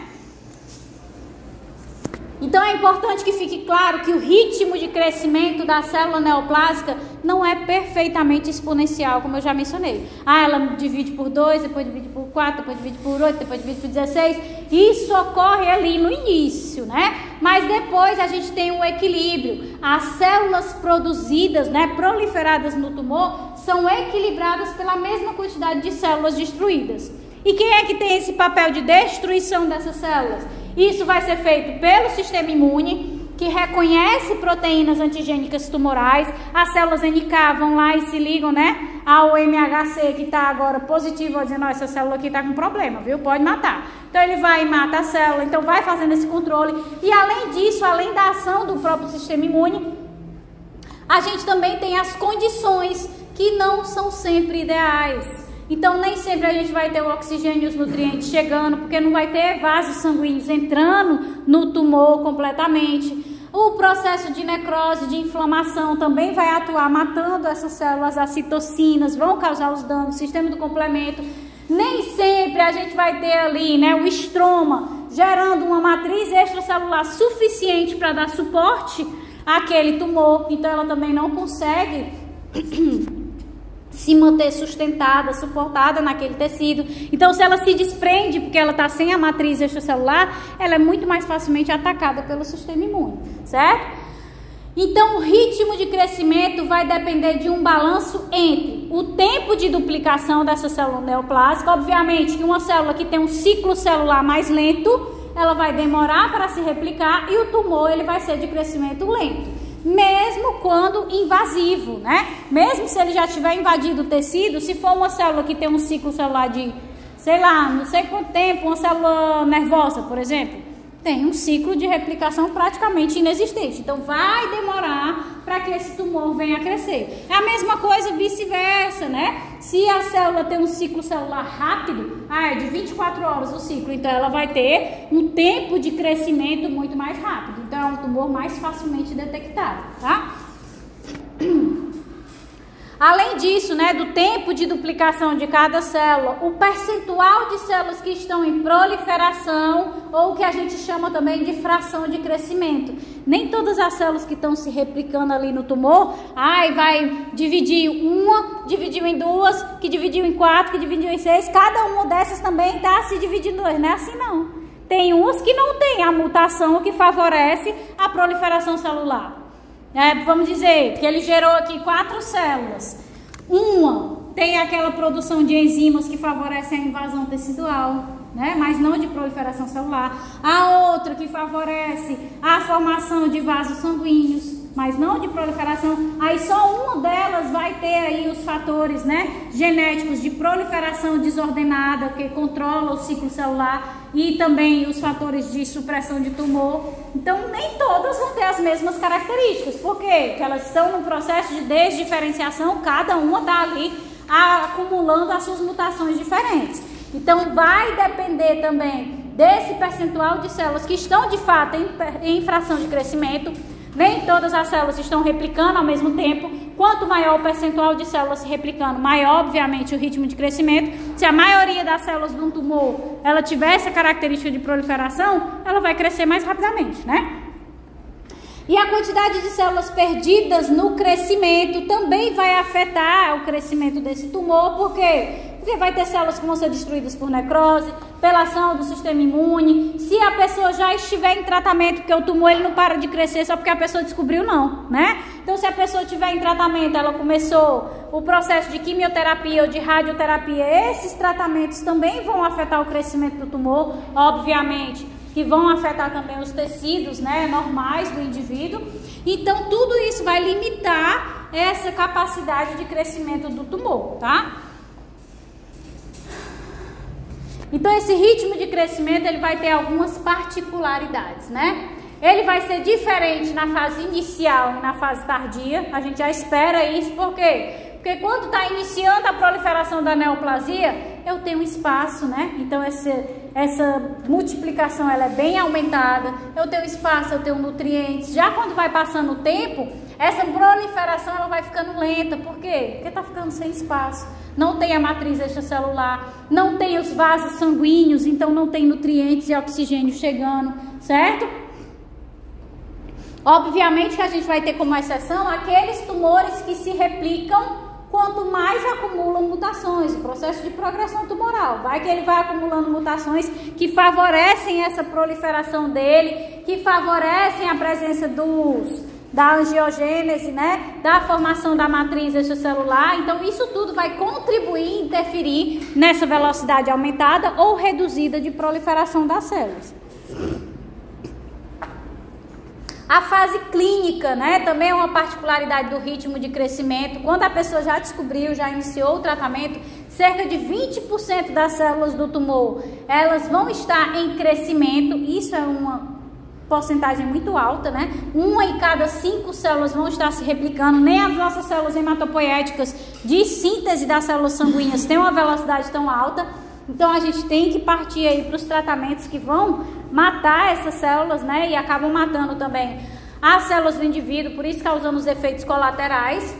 Então é importante que fique claro que o ritmo de crescimento da célula neoplásica não é perfeitamente exponencial, como eu já mencionei. Ela divide por 2, depois divide por 4, depois divide por 8, depois divide por 16. Isso ocorre ali no início, né? Mas depois a gente tem um equilíbrio. As células produzidas, né, proliferadas no tumor, são equilibradas pela mesma quantidade de células destruídas. E quem é que tem esse papel de destruição dessas células? Isso vai ser feito pelo sistema imune, que reconhece proteínas antigênicas tumorais. As células NK vão lá e se ligam, né, ao MHC que está agora positivo, dizendo, essa célula aqui está com problema, viu? Pode matar. Então ele vai e mata a célula, então vai fazendo esse controle. E além disso, além da ação do próprio sistema imune, a gente também tem as condições que não são sempre ideais. Então, nem sempre a gente vai ter o oxigênio e os nutrientes chegando, porque não vai ter vasos sanguíneos entrando no tumor completamente. O processo de necrose, de inflamação, também vai atuar matando essas células. As citocinas vão causar os danos, sistema do complemento. Nem sempre a gente vai ter ali, né, o estroma gerando uma matriz extracelular suficiente para dar suporte àquele tumor. Então, ela também não consegue se manter sustentada, suportada naquele tecido. Então, se ela se desprende, porque ela está sem a matriz extracelular, ela é muito mais facilmente atacada pelo sistema imune, certo? Então, o ritmo de crescimento vai depender de um balanço entre o tempo de duplicação dessa célula neoplásica. Obviamente que uma célula que tem um ciclo celular mais lento, ela vai demorar para se replicar, e o tumor ele vai ser de crescimento lento. Mesmo quando invasivo, né? Mesmo se ele já tiver invadido o tecido, se for uma célula que tem um ciclo celular de, sei lá, não sei quanto tempo, uma célula nervosa, por exemplo, tem um ciclo de replicação praticamente inexistente. Então, vai demorar para que esse tumor venha a crescer. É a mesma coisa vice-versa, né? Se a célula tem um ciclo celular rápido, é de 24 horas o ciclo, então ela vai ter um tempo de crescimento muito mais rápido. Então, é um tumor mais facilmente detectável, tá? Além disso, né, do tempo de duplicação de cada célula, o percentual de células que estão em proliferação, ou o que a gente chama também de fração de crescimento. Nem todas as células que estão se replicando ali no tumor, vai dividir uma, dividiu em duas, que dividiu em 4, que dividiu em 6, cada uma dessas também está se dividindo em 2, não é assim não. Tem umas que não tem a mutação que favorece a proliferação celular. Vamos dizer que ele gerou aqui 4 células. Uma tem aquela produção de enzimas que favorece a invasão tecidual, né? Mas não de proliferação celular. A outra que favorece a formação de vasos sanguíneos, mas não de proliferação. Aí só uma delas vai ter aí os fatores, né, genéticos de proliferação desordenada, que controla o ciclo celular, e também os fatores de supressão de tumor. Então, nem todas vão ter as mesmas características. Por quê? Porque elas estão no processo de desdiferenciação, cada uma está ali acumulando as suas mutações diferentes. Então, vai depender também desse percentual de células que estão, de fato, em fração de crescimento. Nem todas as células estão replicando ao mesmo tempo. Quanto maior o percentual de células se replicando, maior, obviamente, o ritmo de crescimento. Se a maioria das células de um tumor, ela tiver essa característica de proliferação, ela vai crescer mais rapidamente, né? E a quantidade de células perdidas no crescimento também vai afetar o crescimento desse tumor. Por quê? Porque vai ter células que vão ser destruídas por necrose, pela ação do sistema imune. Se a pessoa já estiver em tratamento, porque o tumor ele não para de crescer só porque a pessoa descobriu, não, né? Então, se a pessoa estiver em tratamento, ela começou o processo de quimioterapia ou de radioterapia, esses tratamentos também vão afetar o crescimento do tumor, obviamente, que vão afetar também os tecidos, né, normais do indivíduo. Então, tudo isso vai limitar essa capacidade de crescimento do tumor, tá? Então, esse ritmo de crescimento, ele vai ter algumas particularidades, né? Ele vai ser diferente na fase inicial e na fase tardia. A gente já espera isso, por quê? Porque quando está iniciando a proliferação da neoplasia, eu tenho espaço, né? Então, essa multiplicação, ela é bem aumentada. Eu tenho espaço, eu tenho nutrientes. Já quando vai passando o tempo, essa proliferação, ela vai ficando lenta. Por quê? Porque está ficando sem espaço. Não tem a matriz extracelular, não tem os vasos sanguíneos, então não tem nutrientes e oxigênio chegando, certo? Obviamente que a gente vai ter como exceção aqueles tumores que se replicam quanto mais acumulam mutações, o processo de progressão tumoral. Vai que ele vai acumulando mutações que favorecem essa proliferação dele, que favorecem a presença da angiogênese, né, da formação da matriz extracelular. Então, isso tudo vai contribuir, interferir nessa velocidade aumentada ou reduzida de proliferação das células. A fase clínica, né, também é uma particularidade do ritmo de crescimento. Quando a pessoa já descobriu, já iniciou o tratamento, cerca de 20% das células do tumor, elas vão estar em crescimento. Isso é uma porcentagem muito alta, né? 1 em cada 5 células vão estar se replicando. Nem as nossas células hematopoéticas de síntese das células sanguíneas têm uma velocidade tão alta. Então, a gente tem que partir aí para os tratamentos que vão matar essas células, né? E acabam matando também as células do indivíduo, por isso causando os efeitos colaterais.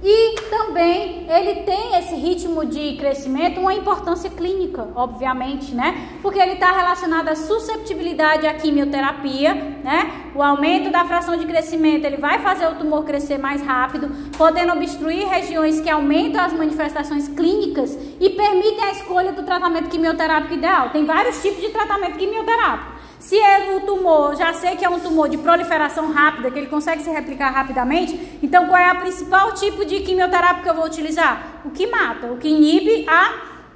E também ele tem esse ritmo de crescimento, uma importância clínica, obviamente, né? Porque ele está relacionado à susceptibilidade à quimioterapia, né? O aumento da fração de crescimento, ele vai fazer o tumor crescer mais rápido, podendo obstruir regiões que aumentam as manifestações clínicas e permitem a escolha do tratamento quimioterápico ideal. Tem vários tipos de tratamento quimioterápico. Se é o tumor, já sei que é um tumor de proliferação rápida, que ele consegue se replicar rapidamente, então qual é o principal tipo de quimioterápico que eu vou utilizar? O que mata, o que inibe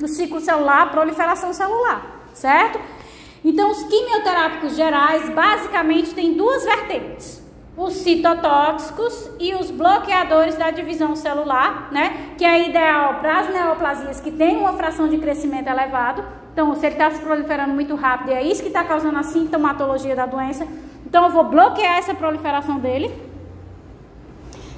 o ciclo celular, a proliferação celular, certo? Então, os quimioterápicos gerais, basicamente, têm duas vertentes. Os citotóxicos e os bloqueadores da divisão celular, né? Que é ideal para as neoplasias que têm uma fração de crescimento elevado. Então, se ele está se proliferando muito rápido, é isso que está causando a sintomatologia da doença. Então, eu vou bloquear essa proliferação dele.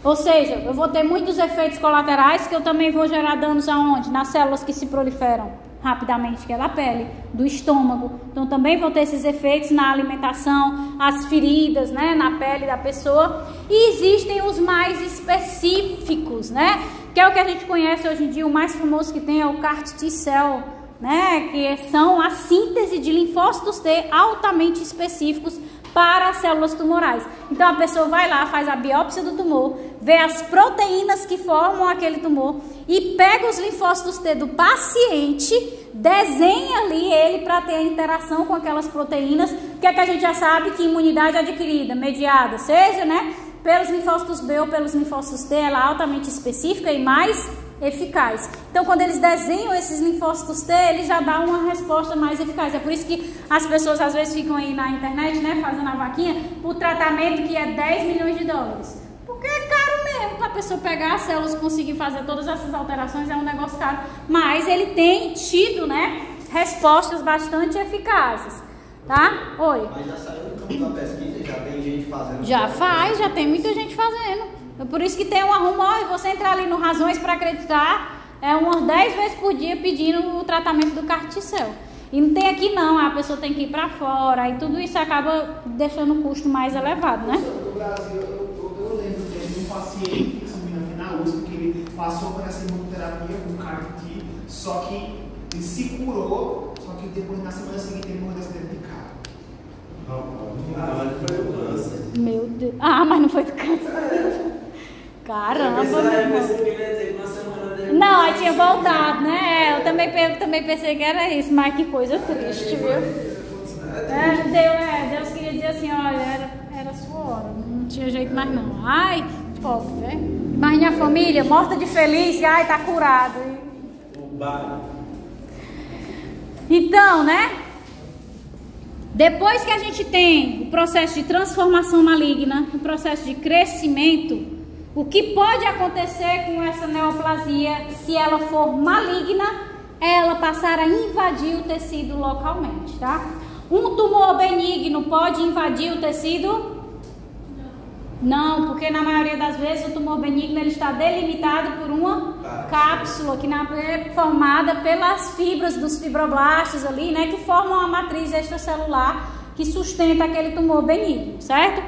Ou seja, eu vou ter muitos efeitos colaterais que eu também vou gerar danos aonde? Nas células que se proliferam rapidamente, que é da pele, do estômago. Então, também vou ter esses efeitos na alimentação, as feridas, né, na pele da pessoa. E existem os mais específicos, né? Que é o que a gente conhece hoje em dia, o mais famoso que tem é o CAR T-cell, né, que são a síntese de linfócitos T altamente específicos para as células tumorais. Então, a pessoa vai lá, faz a biópsia do tumor, vê as proteínas que formam aquele tumor e pega os linfócitos T do paciente, desenha ali ele para ter a interação com aquelas proteínas, que é que a gente já sabe que imunidade adquirida, mediada, seja, né, pelos linfócitos B ou pelos linfócitos T, ela é altamente específica e mais eficaz. Então, quando eles desenham esses linfócitos T, eles já dão uma resposta mais eficaz. É por isso que as pessoas às vezes ficam aí na internet, né, fazendo a vaquinha, o tratamento que é 10 milhões de dólares. Porque é caro mesmo para a pessoa pegar as células e conseguir fazer todas essas alterações, é um negócio caro. Mas ele tem tido, né, respostas bastante eficazes. Tá? Oi. Mas já saiu no campo da pesquisa, já tem gente fazendo. Já faz, já tem muita gente fazendo. É por isso que tem um arrumo, você entrar ali no Razões para Acreditar, umas 10 vezes por dia pedindo o tratamento do CAR T-cell. E não tem aqui não, a pessoa tem que ir para fora, e tudo isso acaba deixando o custo mais elevado, né? No Brasil, eu lembro de um paciente que subiu aqui na USP, que ele passou por essa imunoterapia com CAR T, só que ele se curou, só que depois na semana seguinte ele morreu acidente de carro. Mas não foi do câncer. Meu Deus. Ah, mas não foi do câncer. Caramba. Eu pensei que ele ia dizer que uma semana dele. Não, aí tinha voltado, né? Eu também pensei que era isso, mas que coisa triste, viu? Deus queria dizer assim, olha, era sua hora, não tinha jeito mais não. Ai, que pobre, né? Mas minha família, morta de feliz, ai, tá curado. Então, né? Depois que a gente tem o processo de transformação maligna, o processo de crescimento, o que pode acontecer com essa neoplasia, se ela for maligna, é ela passar a invadir o tecido localmente, tá? Um tumor benigno pode invadir o tecido? Não, porque na maioria das vezes o tumor benigno ele está delimitado por uma cápsula que é formada pelas fibras dos fibroblastos ali, né, que formam a matriz extracelular que sustenta aquele tumor benigno, certo?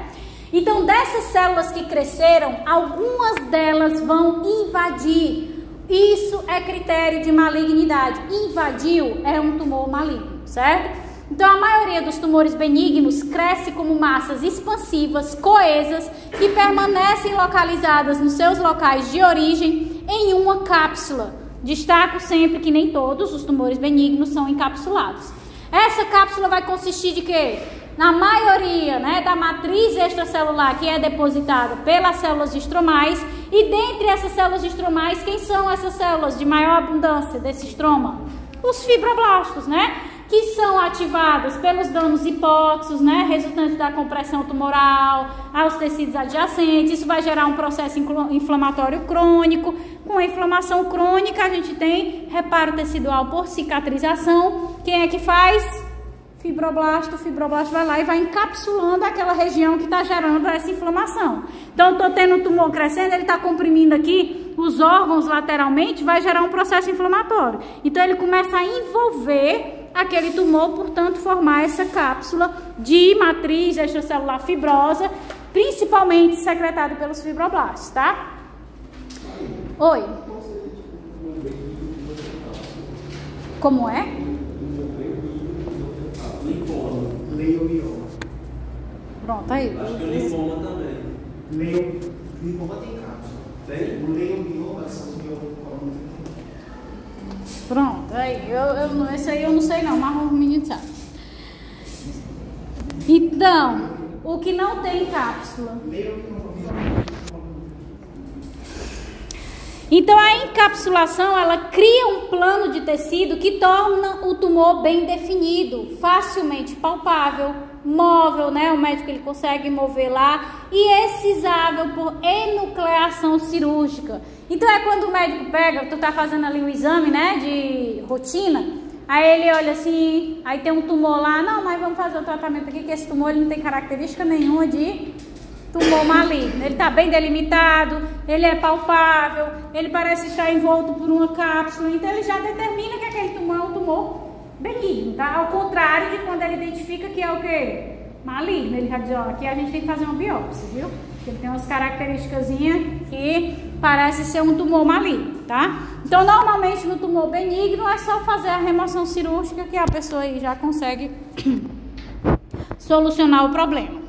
Então, dessas células que cresceram, algumas delas vão invadir. Isso é critério de malignidade. Invadiu é um tumor maligno, certo? Então, a maioria dos tumores benignos cresce como massas expansivas, coesas, que permanecem localizadas nos seus locais de origem em uma cápsula. Destaco sempre que nem todos os tumores benignos são encapsulados. Essa cápsula vai consistir de quê? Na maioria, né, da matriz extracelular que é depositada pelas células estromais. E dentre essas células estromais, quem são essas células de maior abundância desse estroma? Os fibroblastos, né? Que são ativados pelos danos hipóxicos, né, resultantes da compressão tumoral aos tecidos adjacentes. Isso vai gerar um processo inflamatório crônico. Com a inflamação crônica, a gente tem reparo tecidual por cicatrização. Quem é que faz? Fibroblasto. O fibroblasto vai lá e vai encapsulando aquela região que está gerando essa inflamação. Então, estou tendo um tumor crescendo, ele está comprimindo aqui os órgãos lateralmente, vai gerar um processo inflamatório. Então, ele começa a envolver aquele tumor, portanto, formar essa cápsula de matriz extracelular fibrosa, principalmente secretada pelos fibroblastos, tá? Oi. Como é? Leiomioma. Pronto, aí. Acho que o linfoma também. Linfoma tem cápsula. Tem? O leiomioma são os miomas. Pronto, aí. Esse aí eu não sei não, mas o menino sabe. Então, o que não tem cápsula. Então, a encapsulação, ela cria um plano de tecido que torna o tumor bem definido, facilmente palpável, móvel, né? O médico ele consegue mover lá e excisável por enucleação cirúrgica. Então, é quando o médico pega, tu tá fazendo ali um exame, né, de rotina, aí ele olha assim, aí tem um tumor lá, não, mas vamos fazer o tratamento aqui, que esse tumor ele não tem característica nenhuma de tumor maligno. Ele está bem delimitado, ele é palpável, ele parece estar envolto por uma cápsula, então ele já determina que aquele tumor é um tumor benigno, tá? Ao contrário de quando ele identifica que é o quê? Maligno. Ele já diz, ó, aqui a gente tem que fazer uma biópsia, viu? Porque ele tem umas características que parece ser um tumor maligno, tá? Então, normalmente no tumor benigno é só fazer a remoção cirúrgica que a pessoa aí já consegue solucionar o problema.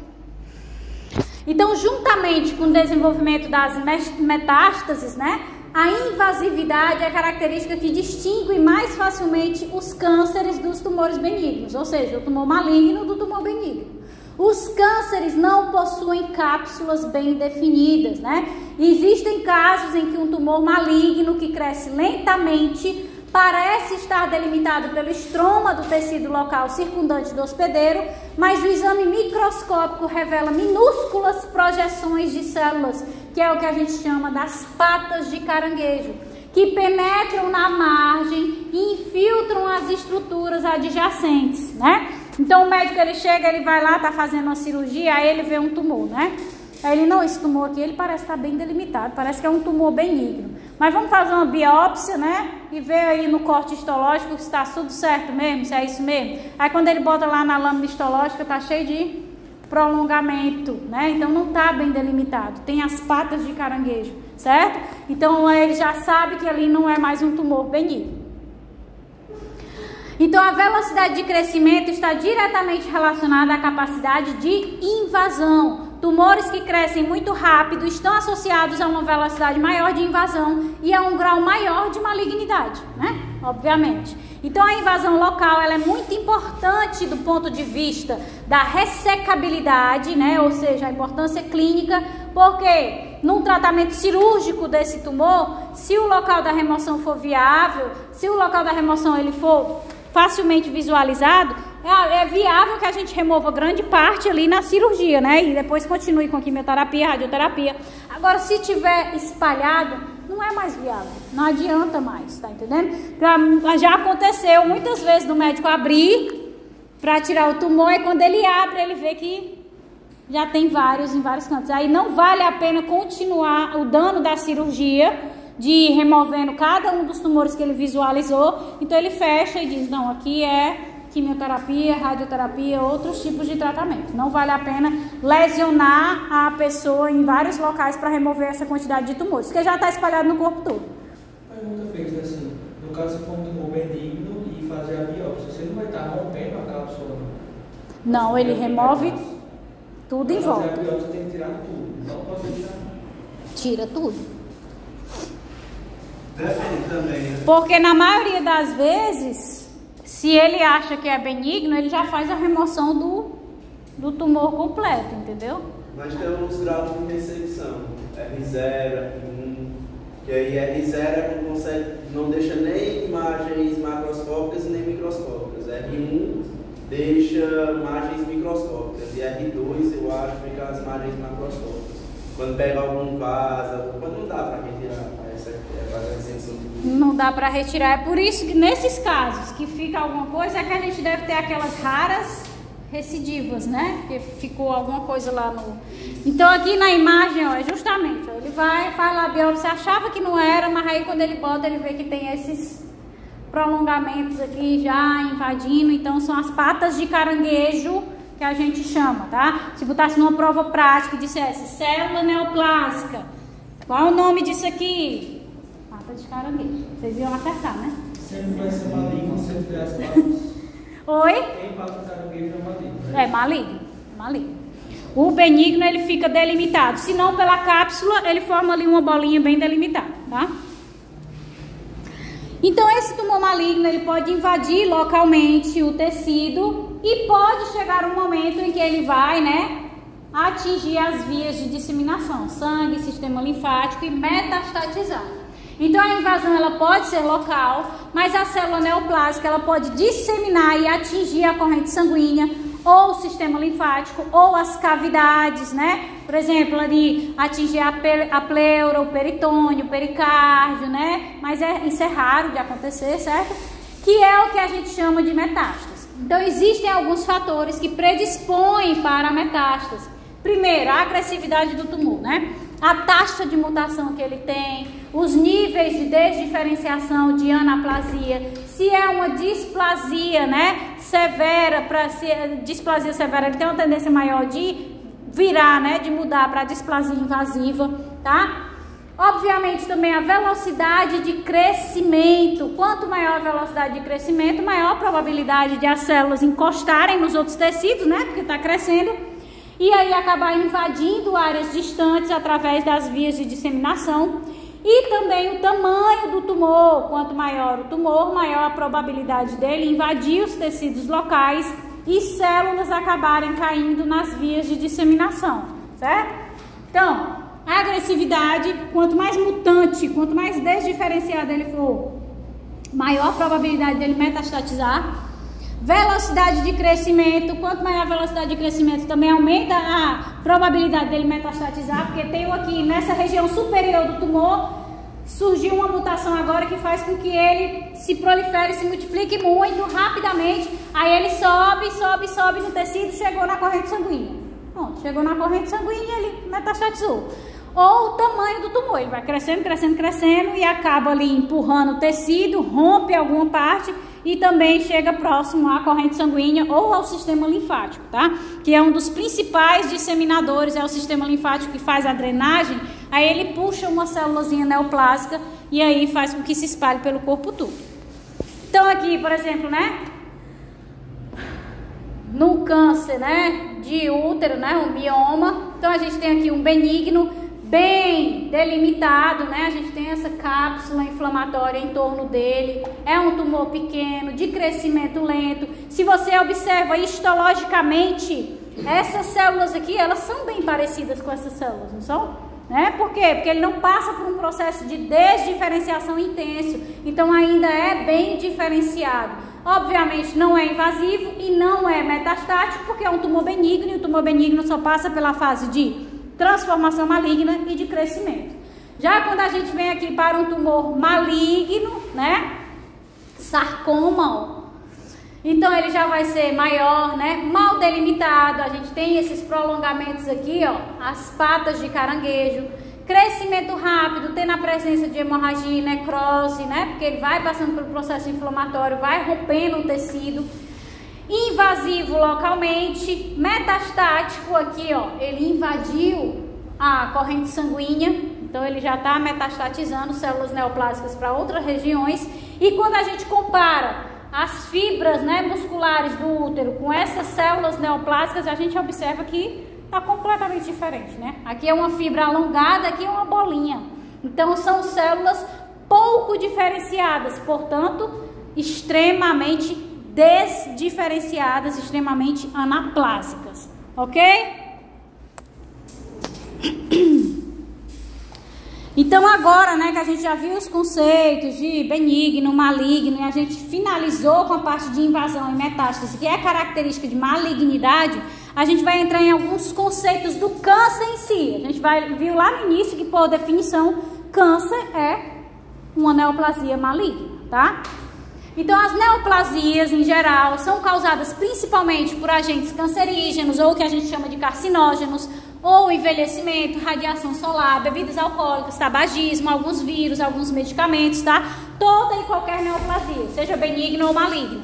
Então, juntamente com o desenvolvimento das metástases, né, a invasividade é a característica que distingue mais facilmente os cânceres dos tumores benignos, ou seja, o tumor maligno do tumor benigno. Os cânceres não possuem cápsulas bem definidas, né? Existem casos em que um tumor maligno que cresce lentamente parece estar delimitado pelo estroma do tecido local circundante do hospedeiro, mas o exame microscópico revela minúsculas projeções de células, que é o que a gente chama das patas de caranguejo, que penetram na margem e infiltram as estruturas adjacentes, né? Então o médico ele chega, ele vai lá, tá fazendo uma cirurgia, aí ele vê um tumor, né? Aí ele, não, esse tumor aqui, ele parece estar bem delimitado, parece que é um tumor benigno. Mas vamos fazer uma biópsia, né? E ver aí no corte histológico se está tudo certo mesmo, se é isso mesmo. Aí quando ele bota lá na lâmina histológica, tá cheio de prolongamento, né? Então não tá bem delimitado. Tem as patas de caranguejo, certo? Então ele já sabe que ali não é mais um tumor benigno. Então a velocidade de crescimento está diretamente relacionada à capacidade de invasão. Tumores que crescem muito rápido estão associados a uma velocidade maior de invasão e a um grau maior de malignidade, né? Obviamente. Então a invasão local ela é muito importante do ponto de vista da ressecabilidade, né? Ou seja, a importância clínica, Porque num tratamento cirúrgico desse tumor, se o local da remoção for viável, se o local da remoção ele for facilmente visualizado, é viável que a gente remova grande parte ali na cirurgia, né? E depois continue com quimioterapia, radioterapia. Agora, se tiver espalhado, não é mais viável, não adianta mais, tá entendendo? Já aconteceu muitas vezes do médico abrir para tirar o tumor e quando ele abre, ele vê que já tem vários em vários cantos. Aí não vale a pena continuar o dano da cirurgia, de ir removendo cada um dos tumores que ele visualizou. Então ele fecha e diz, não, aqui é quimioterapia, radioterapia, outros tipos de tratamento. Não vale a pena lesionar a pessoa em vários locais para remover essa quantidade de tumores, porque já está espalhado no corpo todo. Pergunta feita assim, no caso se for um tumor benigno e fazer a biópsia, você não vai estar rompendo a cápsula? Não, ele remove tudo em volta. Fazer a biópsia tem que tirar tudo, não pode tirar. Tira tudo. Depende também, né? Porque na maioria das vezes, se ele acha que é benigno, ele já faz a remoção do tumor completo, entendeu? Mas tem uns graus de perseguição, R0, R1, que aí R0 não deixa nem imagens macroscópicas nem microscópicas, R1 deixa imagens microscópicas e R2 eu acho fica as imagens macroscópicas. Quando pega algum vaso, quando não dá para retirar, fazer a extensão de... Não dá para retirar, é por isso que nesses casos que fica alguma coisa, é que a gente deve ter aquelas raras recidivas, né? Que ficou alguma coisa lá no... Então aqui na imagem, ó, é justamente, ó, ele faz lá a biópsia, achava que não era, mas aí quando ele bota, ele vê que tem esses prolongamentos aqui já invadindo, então são as patas de caranguejo que a gente chama, tá? Se botasse numa prova prática e dissesse célula neoplásica, qual é o nome disso aqui? Pata de caranguejo. Vocês iam acertar, né? Sempre vai ser maligno, sempre tem as patas. Oi? Quem pata de caranguejo é maligno, né? É maligno. O benigno ele fica delimitado, se não pela cápsula, ele forma ali uma bolinha bem delimitada, tá? Então esse tumor maligno ele pode invadir localmente o tecido e pode chegar um momento em que ele vai, né, atingir as vias de disseminação, sangue, sistema linfático e metastatizar. Então a invasão ela pode ser local, mas a célula neoplásica ela pode disseminar e atingir a corrente sanguínea ou o sistema linfático ou as cavidades, né? Por exemplo, ali atingir a pleura, o peritônio, o pericárdio, né? Mas isso é raro de acontecer, certo? Que é o que a gente chama de metástase. Então existem alguns fatores que predispõem para a metástase. Primeiro, a agressividade do tumor, né? A taxa de mutação que ele tem, os níveis de desdiferenciação de anaplasia, se é uma displasia, né, severa, displasia severa, ele tem uma tendência maior de virar, né, de mudar para displasia invasiva, tá? Obviamente também a velocidade de crescimento, quanto maior a velocidade de crescimento, maior a probabilidade de as células encostarem nos outros tecidos, né, porque está crescendo. E aí acabar invadindo áreas distantes através das vias de disseminação. E também o tamanho do tumor. Quanto maior o tumor, maior a probabilidade dele invadir os tecidos locais e células acabarem caindo nas vias de disseminação, certo? Então, a agressividade, quanto mais mutante, quanto mais desdiferenciado ele for, maior a probabilidade dele metastatizar. Velocidade de crescimento, quanto maior a velocidade de crescimento também aumenta a probabilidade dele metastatizar, porque tem aqui nessa região superior do tumor, surgiu uma mutação agora que faz com que ele se prolifere, se multiplique muito rapidamente, aí ele sobe no tecido, chegou na corrente sanguínea. Pronto, chegou na corrente sanguínea, ele metastatizou. Ou o tamanho do tumor, ele vai crescendo e acaba ali empurrando o tecido, rompe alguma parte e também chega próximo à corrente sanguínea ou ao sistema linfático, tá? Que é um dos principais disseminadores, é o sistema linfático que faz a drenagem, aí ele puxa uma célulazinha neoplásica e aí faz com que se espalhe pelo corpo todo. Então aqui, por exemplo, né? No câncer, né? De útero, né? Um mioma, então a gente tem aqui um benigno, bem delimitado, né? A gente tem essa cápsula inflamatória em torno dele, é um tumor pequeno, de crescimento lento. Se você observa histologicamente, essas células aqui, elas são bem parecidas com essas células, não são? Né? Por quê? Porque ele não passa por um processo de desdiferenciação intenso, então ainda é bem diferenciado. Obviamente não é invasivo e não é metastático, porque é um tumor benigno, e o tumor benigno só passa pela fase de transformação maligna e de crescimento. Já quando a gente vem aqui para um tumor maligno, né? Sarcoma, ó. Então ele já vai ser maior, né? Mal delimitado, a gente tem esses prolongamentos aqui, ó, as patas de caranguejo, crescimento rápido, tendo a presença de hemorragia e necrose, né? Porque ele vai passando pelo processo inflamatório, vai rompendo o tecido. Invasivo localmente, metastático aqui, ó, ele invadiu a corrente sanguínea, então ele já está metastatizando células neoplásicas para outras regiões. E quando a gente compara as fibras, né, musculares do útero com essas células neoplásicas, a gente observa que está completamente diferente, né? Aqui é uma fibra alongada, aqui é uma bolinha. Então são células pouco diferenciadas, portanto, extremamente desdiferenciadas, extremamente anaplásicas, ok? Então agora, né, que a gente já viu os conceitos de benigno, maligno, e a gente finalizou com a parte de invasão e metástase, que é característica de malignidade, a gente vai entrar em alguns conceitos do câncer em si. A gente viu lá no início que, por definição, câncer é uma neoplasia maligna, tá? Então as neoplasias, em geral, são causadas principalmente por agentes cancerígenos, ou o que a gente chama de carcinógenos, ou envelhecimento, radiação solar, bebidas alcoólicas, tabagismo, alguns vírus, alguns medicamentos, tá? Toda e qualquer neoplasia, seja benigna ou maligna.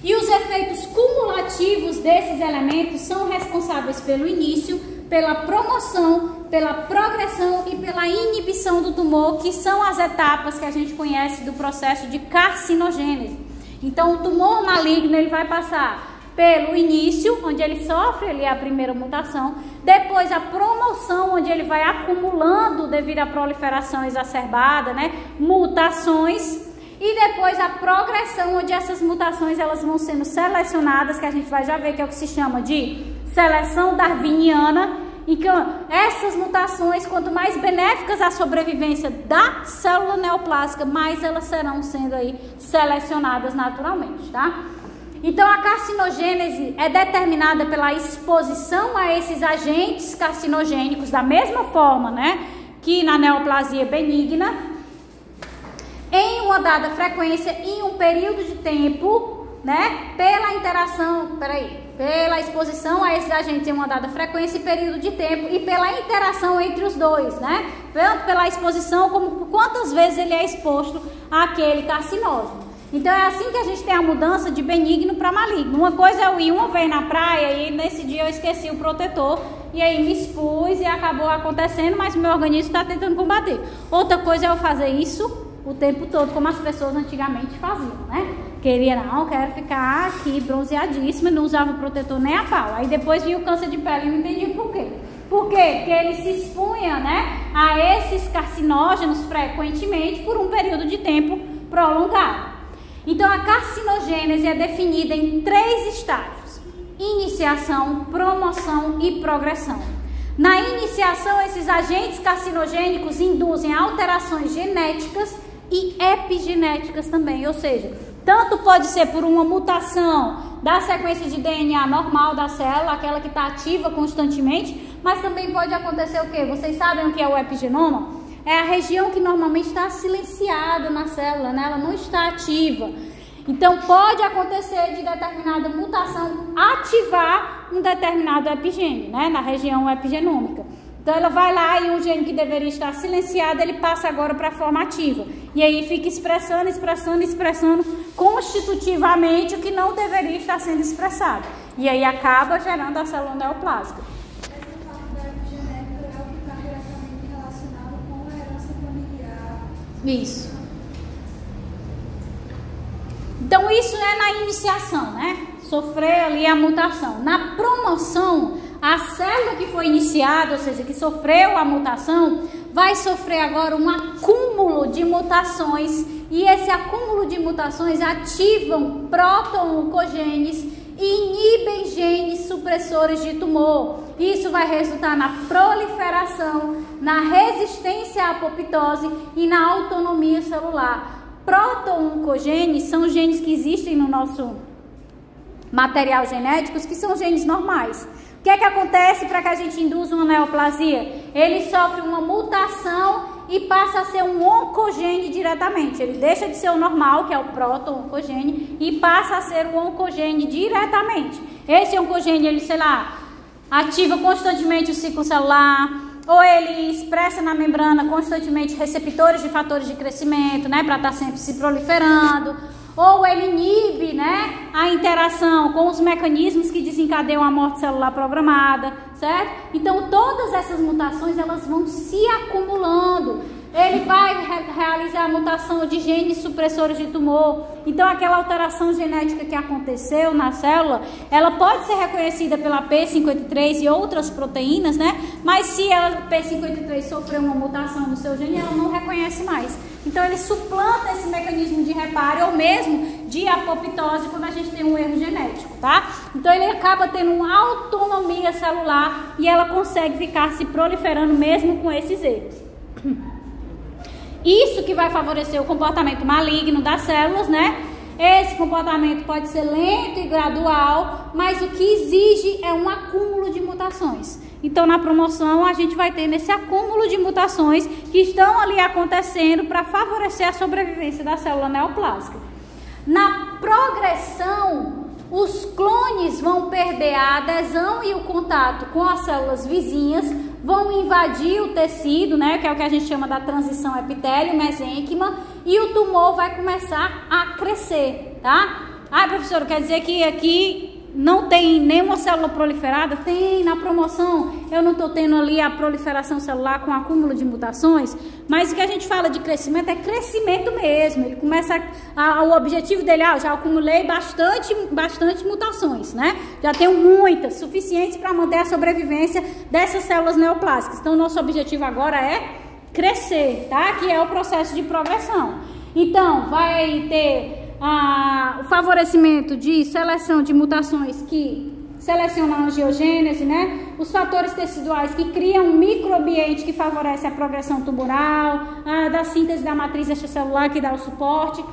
E os efeitos cumulativos desses elementos são responsáveis pelo início, pela promoção, pela progressão e pela inibição do tumor, que são as etapas que a gente conhece do processo de carcinogênese. Então, o tumor maligno, ele vai passar pelo início, onde ele sofre ali a primeira mutação, depois a promoção, onde ele vai acumulando devido à proliferação exacerbada, né, mutações, e depois a progressão, onde essas mutações elas vão sendo selecionadas, que a gente vai já ver que é o que se chama de seleção darwiniana, e que essas mutações, quanto mais benéficas à sobrevivência da célula neoplásica, mais elas serão sendo aí selecionadas naturalmente, tá? Então, a carcinogênese é determinada pela exposição a esses agentes carcinogênicos, da mesma forma, né, que na neoplasia benigna, em uma dada frequência, em um período de tempo, né, pela exposição a esses agentes em uma dada frequência e período de tempo, e pela interação entre os dois, né, tanto pela exposição como por quantas vezes ele é exposto àquele carcinógeno. Então é assim que a gente tem a mudança de benigno para maligno. Uma coisa é eu ir uma vez na praia e nesse dia eu esqueci o protetor e aí me expus e acabou acontecendo, mas meu organismo está tentando combater. Outra coisa é eu fazer isso o tempo todo, como as pessoas antigamente faziam, né? Quero ficar aqui bronzeadíssima, não usava protetor nem a pau. Aí depois vinha o câncer de pele e não entendi por quê. Por quê? Porque ele se expunha, né, a esses carcinógenos frequentemente por um período de tempo prolongado. Então, a carcinogênese é definida em 3 estágios: iniciação, promoção e progressão. Na iniciação, esses agentes carcinogênicos induzem alterações genéticas e epigenéticas também, ou seja, tanto pode ser por uma mutação da sequência de DNA normal da célula, aquela que está ativa constantemente, mas também pode acontecer o quê? Vocês sabem o que é o epigenoma? É a região que normalmente está silenciada na célula, né? Ela não está ativa. Então, pode acontecer de determinada mutação ativar um determinado epigene, né? Na região epigenômica. Então, ela vai lá e um gene que deveria estar silenciado, ele passa agora para a forma ativa. E aí fica expressando constitutivamente o que não deveria estar sendo expressado. E aí acaba gerando a célula neoplásica. Isso. Então, isso é na iniciação, né? Sofrer ali a mutação. Na promoção, a célula que foi iniciada, ou seja, que sofreu a mutação, vai sofrer agora um acúmulo de mutações. E esse acúmulo de mutações ativam proto-oncogenes e inibem genes supressores de tumor. Isso vai resultar na proliferação, na resistência à apoptose e na autonomia celular. Proto-oncogenes são genes que existem no nosso material genético, que são genes normais. O que é que acontece para que a gente induza uma neoplasia? Ele sofre uma mutação e passa a ser um oncogene diretamente. Ele deixa de ser o normal, que é o proto-oncogene, e passa a ser um oncogene diretamente. Esse oncogene, ele, sei lá, ativa constantemente o ciclo celular, ou ele expressa na membrana constantemente receptores de fatores de crescimento, né, para estar sempre se proliferando, ou ele inibe, né, a interação com os mecanismos que desencadeiam a morte celular programada, certo? Então, todas essas mutações, elas vão se acumulando. Ele vai realizar a mutação de genes supressores de tumor. Então, aquela alteração genética que aconteceu na célula, ela pode ser reconhecida pela P53 e outras proteínas, né? Mas se a P53 sofreu uma mutação no seu gene, ela não reconhece mais. Então, ele suplanta esse mecanismo de reparo ou mesmo de apoptose quando a gente tem um erro genético, tá? Então, ele acaba tendo uma autonomia celular e ela consegue ficar se proliferando mesmo com esses erros. Isso que vai favorecer o comportamento maligno das células, né? Esse comportamento pode ser lento e gradual, mas o que exige é um acúmulo de mutações. Então, na promoção, a gente vai ter nesse acúmulo de mutações que estão ali acontecendo para favorecer a sobrevivência da célula neoplásica. Na progressão, os clones vão perder a adesão e o contato com as células vizinhas, vão invadir o tecido, né, que é o que a gente chama da transição epitélio-mesênquima, e o tumor vai começar a crescer, tá? Ah, professor, quer dizer que aqui não tem nenhuma célula proliferada? Tem, na promoção eu não estou tendo ali a proliferação celular com acúmulo de mutações, mas o que a gente fala de crescimento é crescimento mesmo. Ele começa o objetivo dele, já acumulei bastante mutações, né? Já tenho muitas, suficientes para manter a sobrevivência dessas células neoplásicas. Então, nosso objetivo agora é crescer, tá? Que é o processo de progressão. Então, vai ter o favorecimento de seleção de mutações que selecionam a angiogênese, né? Os fatores teciduais que criam um microambiente que favorece a progressão tumoral, da síntese da matriz extracelular que dá o suporte.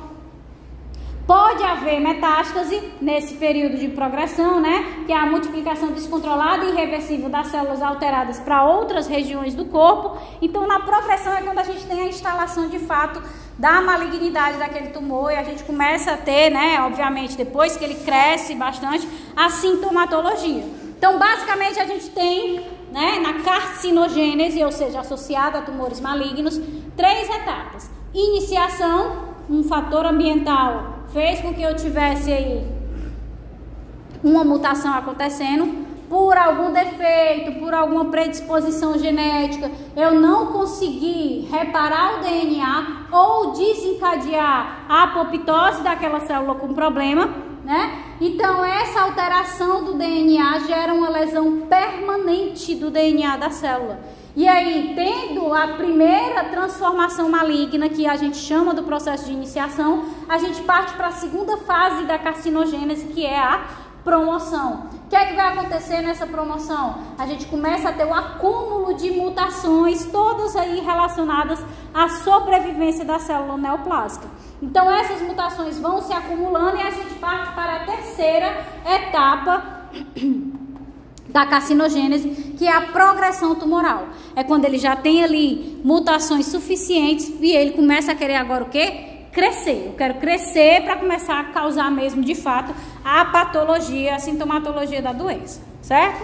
Pode haver metástase nesse período de progressão, né? Que é a multiplicação descontrolada e irreversível das células alteradas para outras regiões do corpo. Então, na progressão é quando a gente tem a instalação de fato da malignidade daquele tumor e a gente começa a ter, né? Obviamente, depois que ele cresce bastante, a sintomatologia. Então, basicamente, a gente tem, né, na carcinogênese, ou seja, associada a tumores malignos, 3 etapas. Iniciação, um fator ambiental fez com que eu tivesse aí uma mutação acontecendo, por algum defeito, por alguma predisposição genética, eu não consegui reparar o DNA ou desencadear a apoptose daquela célula com problema, né? Então, essa alteração do DNA gera uma lesão permanente do DNA da célula. E aí, tendo a primeira transformação maligna, que a gente chama do processo de iniciação, a gente parte para a segunda fase da carcinogênese, que é a promoção. O que é que vai acontecer nessa promoção? A gente começa a ter um acúmulo de mutações, todas aí relacionadas à sobrevivência da célula neoplásica. Então, essas mutações vão se acumulando e a gente parte para a terceira etapa da carcinogênese, que é a progressão tumoral. É quando ele já tem ali mutações suficientes e ele começa a querer agora o quê? Crescer. Eu quero crescer para começar a causar mesmo, de fato, a patologia, a sintomatologia da doença, certo?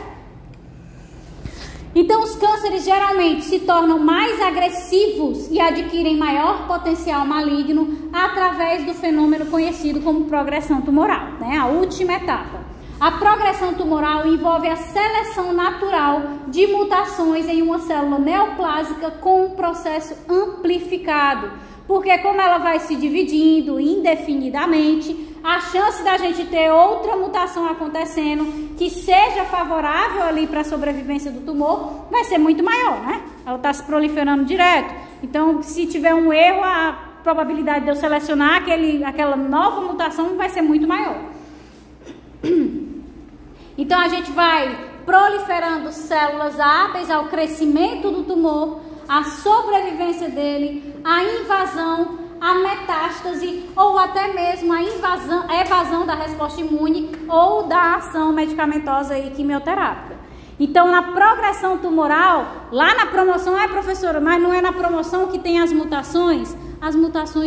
Então, os cânceres geralmente se tornam mais agressivos e adquirem maior potencial maligno através do fenômeno conhecido como progressão tumoral, né? A última etapa. A progressão tumoral envolve a seleção natural de mutações em uma célula neoplásica com um processo amplificado. Porque como ela vai se dividindo indefinidamente, a chance da gente ter outra mutação acontecendo que seja favorável ali para a sobrevivência do tumor vai ser muito maior, né? Ela está se proliferando direto. Então, se tiver um erro, a probabilidade de eu selecionar aquela nova mutação vai ser muito maior. Então a gente vai proliferando células hábeis ao crescimento do tumor, à sobrevivência dele, à invasão, à metástase ou até mesmo a evasão da resposta imune ou da ação medicamentosa e quimioterápica. Então, na progressão tumoral, lá na promoção, professora, mas não é na promoção que tem as mutações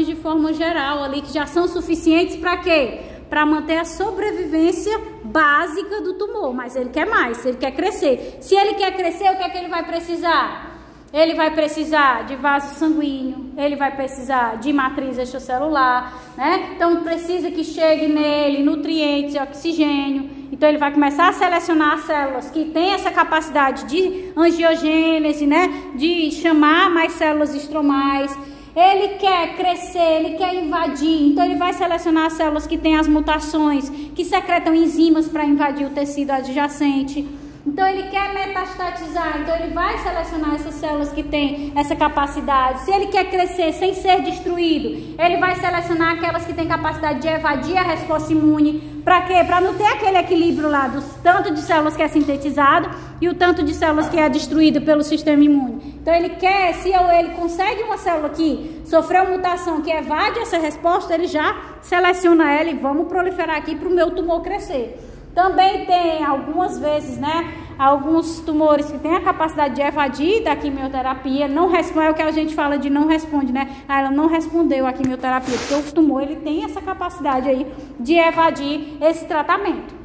de forma geral ali, que já são suficientes para quê? Para manter a sobrevivência básica do tumor, mas ele quer mais, ele quer crescer. Se ele quer crescer, o que é que ele vai precisar? Ele vai precisar de vaso sanguíneo, ele vai precisar de matriz extracelular, né? Então precisa que chegue nele nutrientes e oxigênio. Então ele vai começar a selecionar as células que têm essa capacidade de angiogênese, né? De chamar mais células estromais. Ele quer crescer, ele quer invadir, então ele vai selecionar as células que têm as mutações, que secretam enzimas para invadir o tecido adjacente. Então ele quer metastatizar, então ele vai selecionar essas células que têm essa capacidade. Se ele quer crescer sem ser destruído, ele vai selecionar aquelas que têm capacidade de evadir a resposta imune. Para quê? Para não ter aquele equilíbrio lá do tanto de células que é sintetizado e o tanto de células que é destruído pelo sistema imune. Então ele quer, se ele consegue uma célula que sofreu mutação que evade essa resposta, ele já seleciona ela e vamos proliferar aqui para o meu tumor crescer. Também tem algumas vezes, né, alguns tumores que têm a capacidade de evadir da quimioterapia, não responde, é o que a gente fala de não responde, né? Ela não respondeu à quimioterapia, porque o tumor ele tem essa capacidade aí de evadir esse tratamento.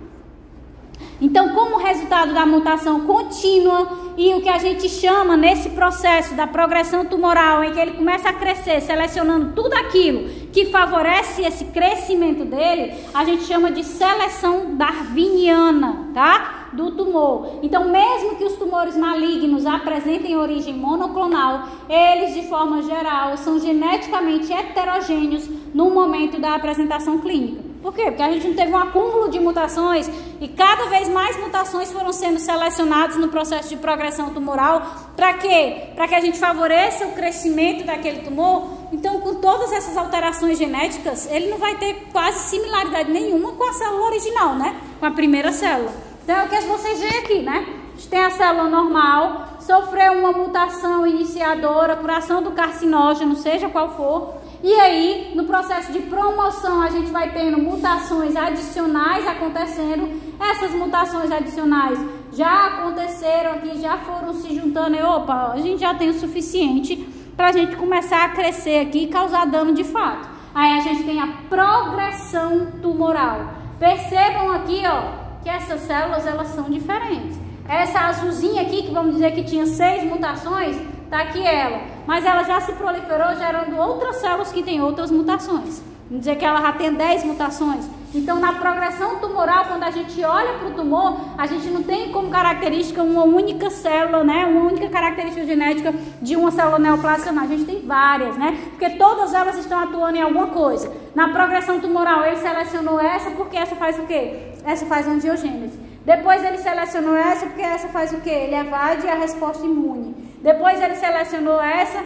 Então, como resultado da mutação contínua e o que a gente chama nesse processo da progressão tumoral, em que ele começa a crescer, selecionando tudo aquilo que favorece esse crescimento dele, a gente chama de seleção darwiniana, tá? Do tumor. Então, mesmo que os tumores malignos apresentem origem monoclonal, eles, de forma geral, são geneticamente heterogêneos no momento da apresentação clínica. Por quê? Porque a gente não teve um acúmulo de mutações e cada vez mais mutações foram sendo selecionadas no processo de progressão tumoral. Para quê? Para que a gente favoreça o crescimento daquele tumor. Então, com todas essas alterações genéticas, ele não vai ter quase similaridade nenhuma com a célula original, né? Com a primeira célula. Então, é o que vocês veem aqui, né? A gente tem a célula normal, sofreu uma mutação iniciadora por ação do carcinógeno, seja qual for. E aí, no processo de promoção, a gente vai tendo mutações adicionais acontecendo. Essas mutações adicionais já aconteceram aqui, já foram se juntando. E, opa, a gente já tem o suficiente para a gente começar a crescer aqui e causar dano de fato. Aí a gente tem a progressão tumoral. Percebam aqui, ó, que essas células, elas são diferentes. Essa azulzinha aqui, que vamos dizer que tinha 6 mutações, tá aqui ela. Mas ela já se proliferou, gerando outras células que têm outras mutações. Vamos dizer que ela já tem 10 mutações. Então, na progressão tumoral, quando a gente olha para o tumor, a gente não tem como característica uma única célula, né? Uma única característica genética de uma célula neoplásica, não. A gente tem várias, né? Porque todas elas estão atuando em alguma coisa. Na progressão tumoral, ele selecionou essa porque essa faz o quê? Essa faz angiogênese. Depois ele selecionou essa porque essa faz o quê? Ele evade a resposta imune. Depois ele selecionou essa,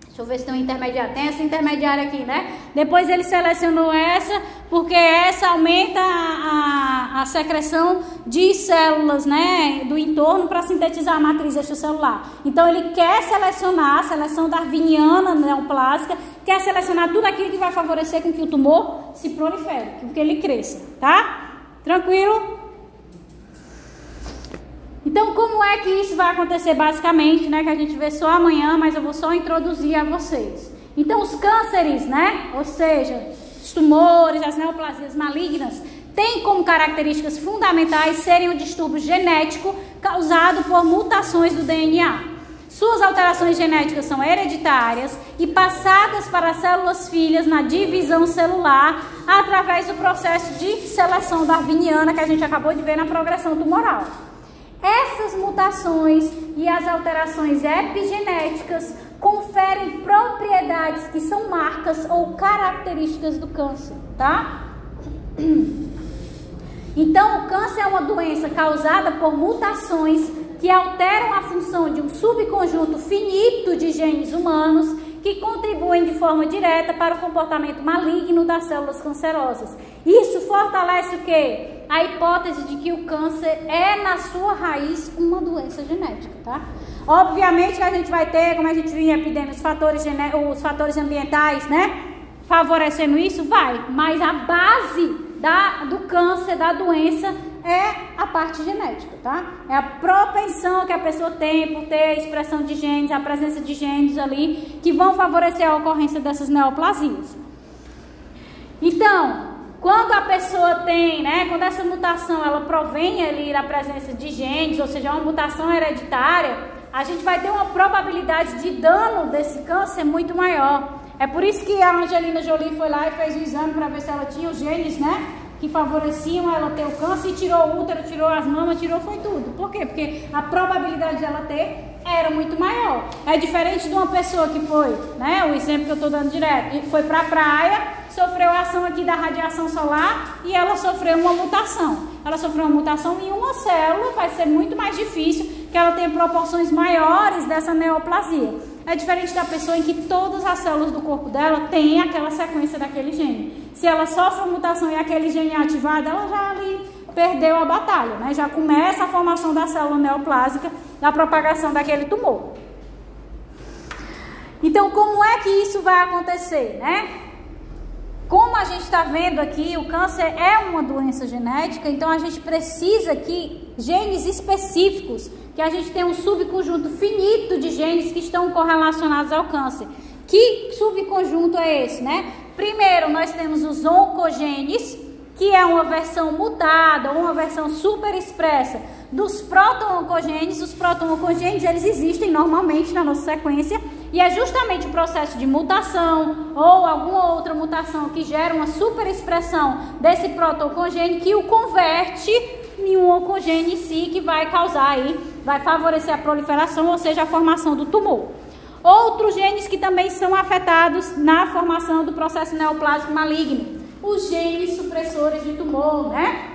deixa eu ver se tem um intermediário, tem essa intermediária aqui, né? Depois ele selecionou essa porque essa aumenta a secreção de células, né, do entorno para sintetizar a matriz extracelular. Então ele quer selecionar, a seleção darwiniana neoplásica, quer selecionar tudo aquilo que vai favorecer com que o tumor se prolifere, com que ele cresça, tá? Tranquilo? Então, como é que isso vai acontecer basicamente, né? Que a gente vê só amanhã, mas eu vou só introduzir a vocês. Então, os cânceres, né? Ou seja, os tumores, as neoplasias malignas, têm como características fundamentais serem o distúrbio genético causado por mutações do DNA. Suas alterações genéticas são hereditárias e passadas para as células filhas na divisão celular através do processo de seleção darwiniana que a gente acabou de ver na progressão tumoral. Essas mutações e as alterações epigenéticas conferem propriedades que são marcas ou características do câncer, tá? Então, o câncer é uma doença causada por mutações que alteram a função de um subconjunto finito de genes humanos que contribuem de forma direta para o comportamento maligno das células cancerosas. Isso fortalece o quê? A hipótese de que o câncer é, na sua raiz, uma doença genética, tá? Obviamente que a gente vai ter, como a gente viu em epidemia, os fatores ambientais, né? Favorecendo isso, vai. Mas a base do câncer, da doença, é a parte genética, tá? É a propensão que a pessoa tem por ter a expressão de genes, a presença de genes ali, que vão favorecer a ocorrência dessas neoplasias. Então, quando a pessoa tem, né, quando essa mutação, ela provém ali da presença de genes, ou seja, uma mutação hereditária, a gente vai ter uma probabilidade de dano desse câncer muito maior. É por isso que a Angelina Jolie foi lá e fez o exame para ver se ela tinha os genes, né, que favoreciam ela ter o câncer, e tirou o útero, tirou as mamas, foi tudo. Por quê? Porque a probabilidade de ela ter era muito maior. É diferente de uma pessoa que foi, né, o exemplo que eu estou dando direto, foi para a praia, sofreu a ação aqui da radiação solar e ela sofreu uma mutação. Ela sofreu uma mutação em uma célula, vai ser muito mais difícil que ela tenha proporções maiores dessa neoplasia. É diferente da pessoa em que todas as células do corpo dela têm aquela sequência daquele gene. Se ela sofre uma mutação e aquele gene é ativado, ela já ali perdeu a batalha, né? Já começa a formação da célula neoplásica, da propagação daquele tumor. Então, como é que isso vai acontecer, né? Como a gente está vendo aqui, o câncer é uma doença genética, então a gente precisa que genes específicos, que a gente tenha um subconjunto finito de genes que estão correlacionados ao câncer. Que subconjunto é esse, né? Primeiro, nós temos os oncogenes, que é uma versão mutada, ou uma versão super expressa dos proto-oncogenes. Os proto-oncogenes, eles existem normalmente na nossa sequência, e é justamente o processo de mutação ou alguma outra mutação que gera uma super expressão desse proto-oncogene que o converte em um oncogene em si, que vai causar aí, vai favorecer a proliferação, ou seja, a formação do tumor. Outros genes que também são afetados na formação do processo neoplásico maligno, os genes supressores de tumor, né?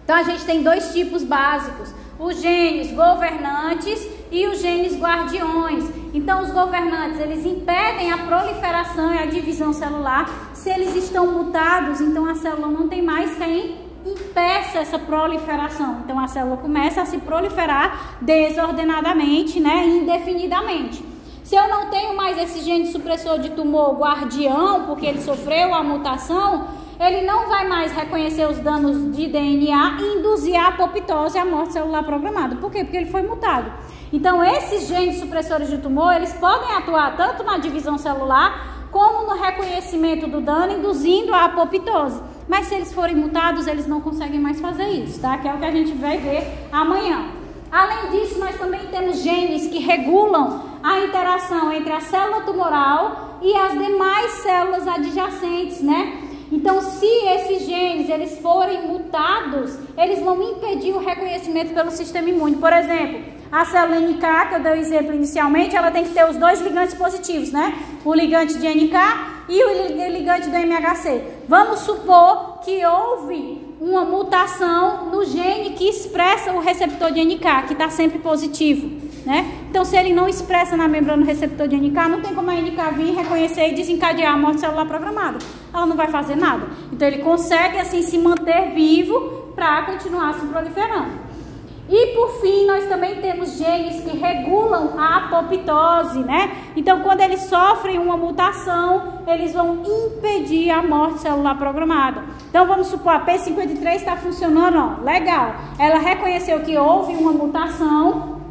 Então a gente tem dois tipos básicos, os genes governantes e os genes guardiões. Então os governantes, eles impedem a proliferação e a divisão celular. Se eles estão mutados, então a célula não tem mais quem impeça essa proliferação. Então a célula começa a se proliferar desordenadamente, né, indefinidamente. Se eu não tenho mais esse gene supressor de tumor guardião, porque ele sofreu a mutação, ele não vai mais reconhecer os danos de DNA e induzir a apoptose e a morte celular programada. Por quê? Porque ele foi mutado. Então, esses genes supressores de tumor, eles podem atuar tanto na divisão celular, como no reconhecimento do dano, induzindo a apoptose. Mas se eles forem mutados, eles não conseguem mais fazer isso, tá? Que é o que a gente vai ver amanhã. Além disso, nós também temos genes que regulam a interação entre a célula tumoral e as demais células adjacentes, né? Então, se esses genes eles forem mutados, eles vão impedir o reconhecimento pelo sistema imune. Por exemplo, a célula NK, que eu dei o exemplo inicialmente, ela tem que ter os dois ligantes positivos, né? O ligante de NK e o ligante do MHC. Vamos supor que houve uma mutação no gene que expressa o receptor de NK, que está sempre positivo, né? Então, se ele não expressa na membrana o receptor de NK, não tem como a NK vir reconhecer e desencadear a morte celular programada. Ela não vai fazer nada. Então, ele consegue, assim, se manter vivo para continuar se proliferando. E, por fim, nós também temos genes que regulam a apoptose, né? Então, quando eles sofrem uma mutação, eles vão impedir a morte celular programada. Então, vamos supor, a P53 está funcionando, ó, legal. Ela reconheceu que houve uma mutação.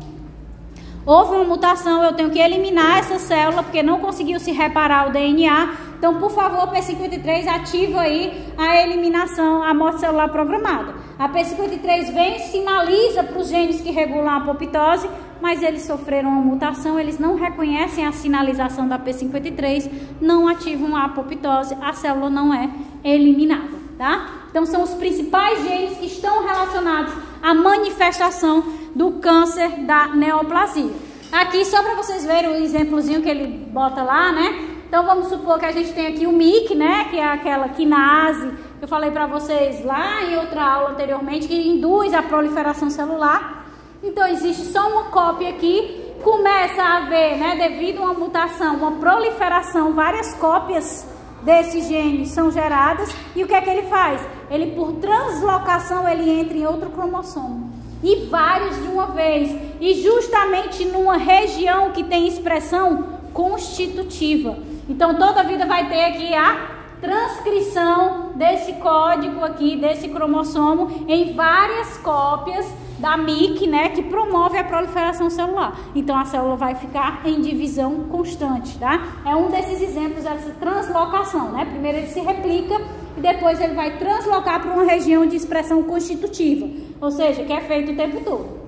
Houve uma mutação, eu tenho que eliminar essa célula, porque não conseguiu se reparar o DNA. Então, por favor, P53, ativa aí a eliminação, a morte celular programada. A P53 vem e sinaliza para os genes que regulam a apoptose, mas eles sofreram uma mutação, eles não reconhecem a sinalização da P53, não ativam a apoptose, a célula não é eliminada, tá? Então, são os principais genes que estão relacionados à manifestação do câncer da neoplasia. Aqui, só para vocês verem o exemplozinho que ele bota lá, né? Então, vamos supor que a gente tem aqui o MYC, né? Que é aquela quinase que eu falei para vocês lá em outra aula anteriormente, que induz a proliferação celular. Então, existe só uma cópia aqui. começa a haver, né, devido a uma mutação, uma proliferação, várias cópias desse gene são geradas, e o que é que ele faz? Ele, por translocação, ele entra em outro cromossomo, e vários de uma vez, e justamente numa região que tem expressão constitutiva. Então toda vida vai ter aqui a transcrição desse código aqui, desse cromossomo, em várias cópias da MIC, né, que promove a proliferação celular. Então a célula vai ficar em divisão constante, tá? É um desses exemplos dessa translocação, né? Primeiro ele se replica e depois ele vai translocar para uma região de expressão constitutiva, ou seja, que é feito o tempo todo.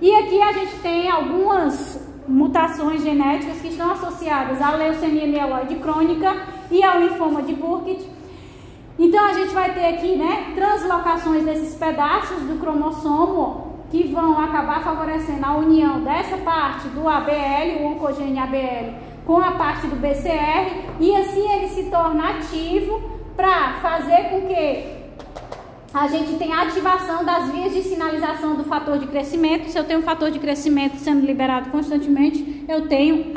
E aqui a gente tem algumas mutações genéticas que estão associadas à leucemia mieloide crônica e ao linfoma de Burkitt. Então a gente vai ter aqui, né, translocações desses pedaços do cromossomo que vão acabar favorecendo a união dessa parte do ABL, o oncogene ABL, com a parte do BCR, e assim ele se torna ativo para fazer com que a gente tenha ativação das vias de sinalização do fator de crescimento. Se eu tenho um fator de crescimento sendo liberado constantemente, eu tenho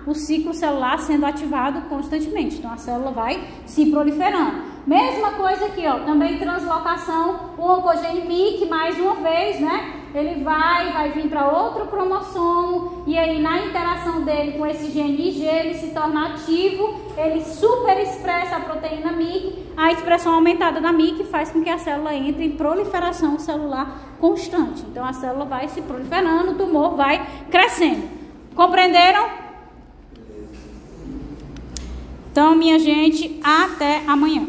o ciclo celular sendo ativado constantemente. Então a célula vai se proliferando. Mesma coisa aqui, ó, também translocação, o oncogene MIC, mais uma vez, né? Ele vai vir para outro cromossomo, e aí na interação dele com esse gene IG, ele se torna ativo, ele super expressa a proteína MIC, a expressão aumentada da MIC faz com que a célula entre em proliferação celular constante. Então a célula vai se proliferando, o tumor vai crescendo. Compreenderam? Então, minha gente, até amanhã.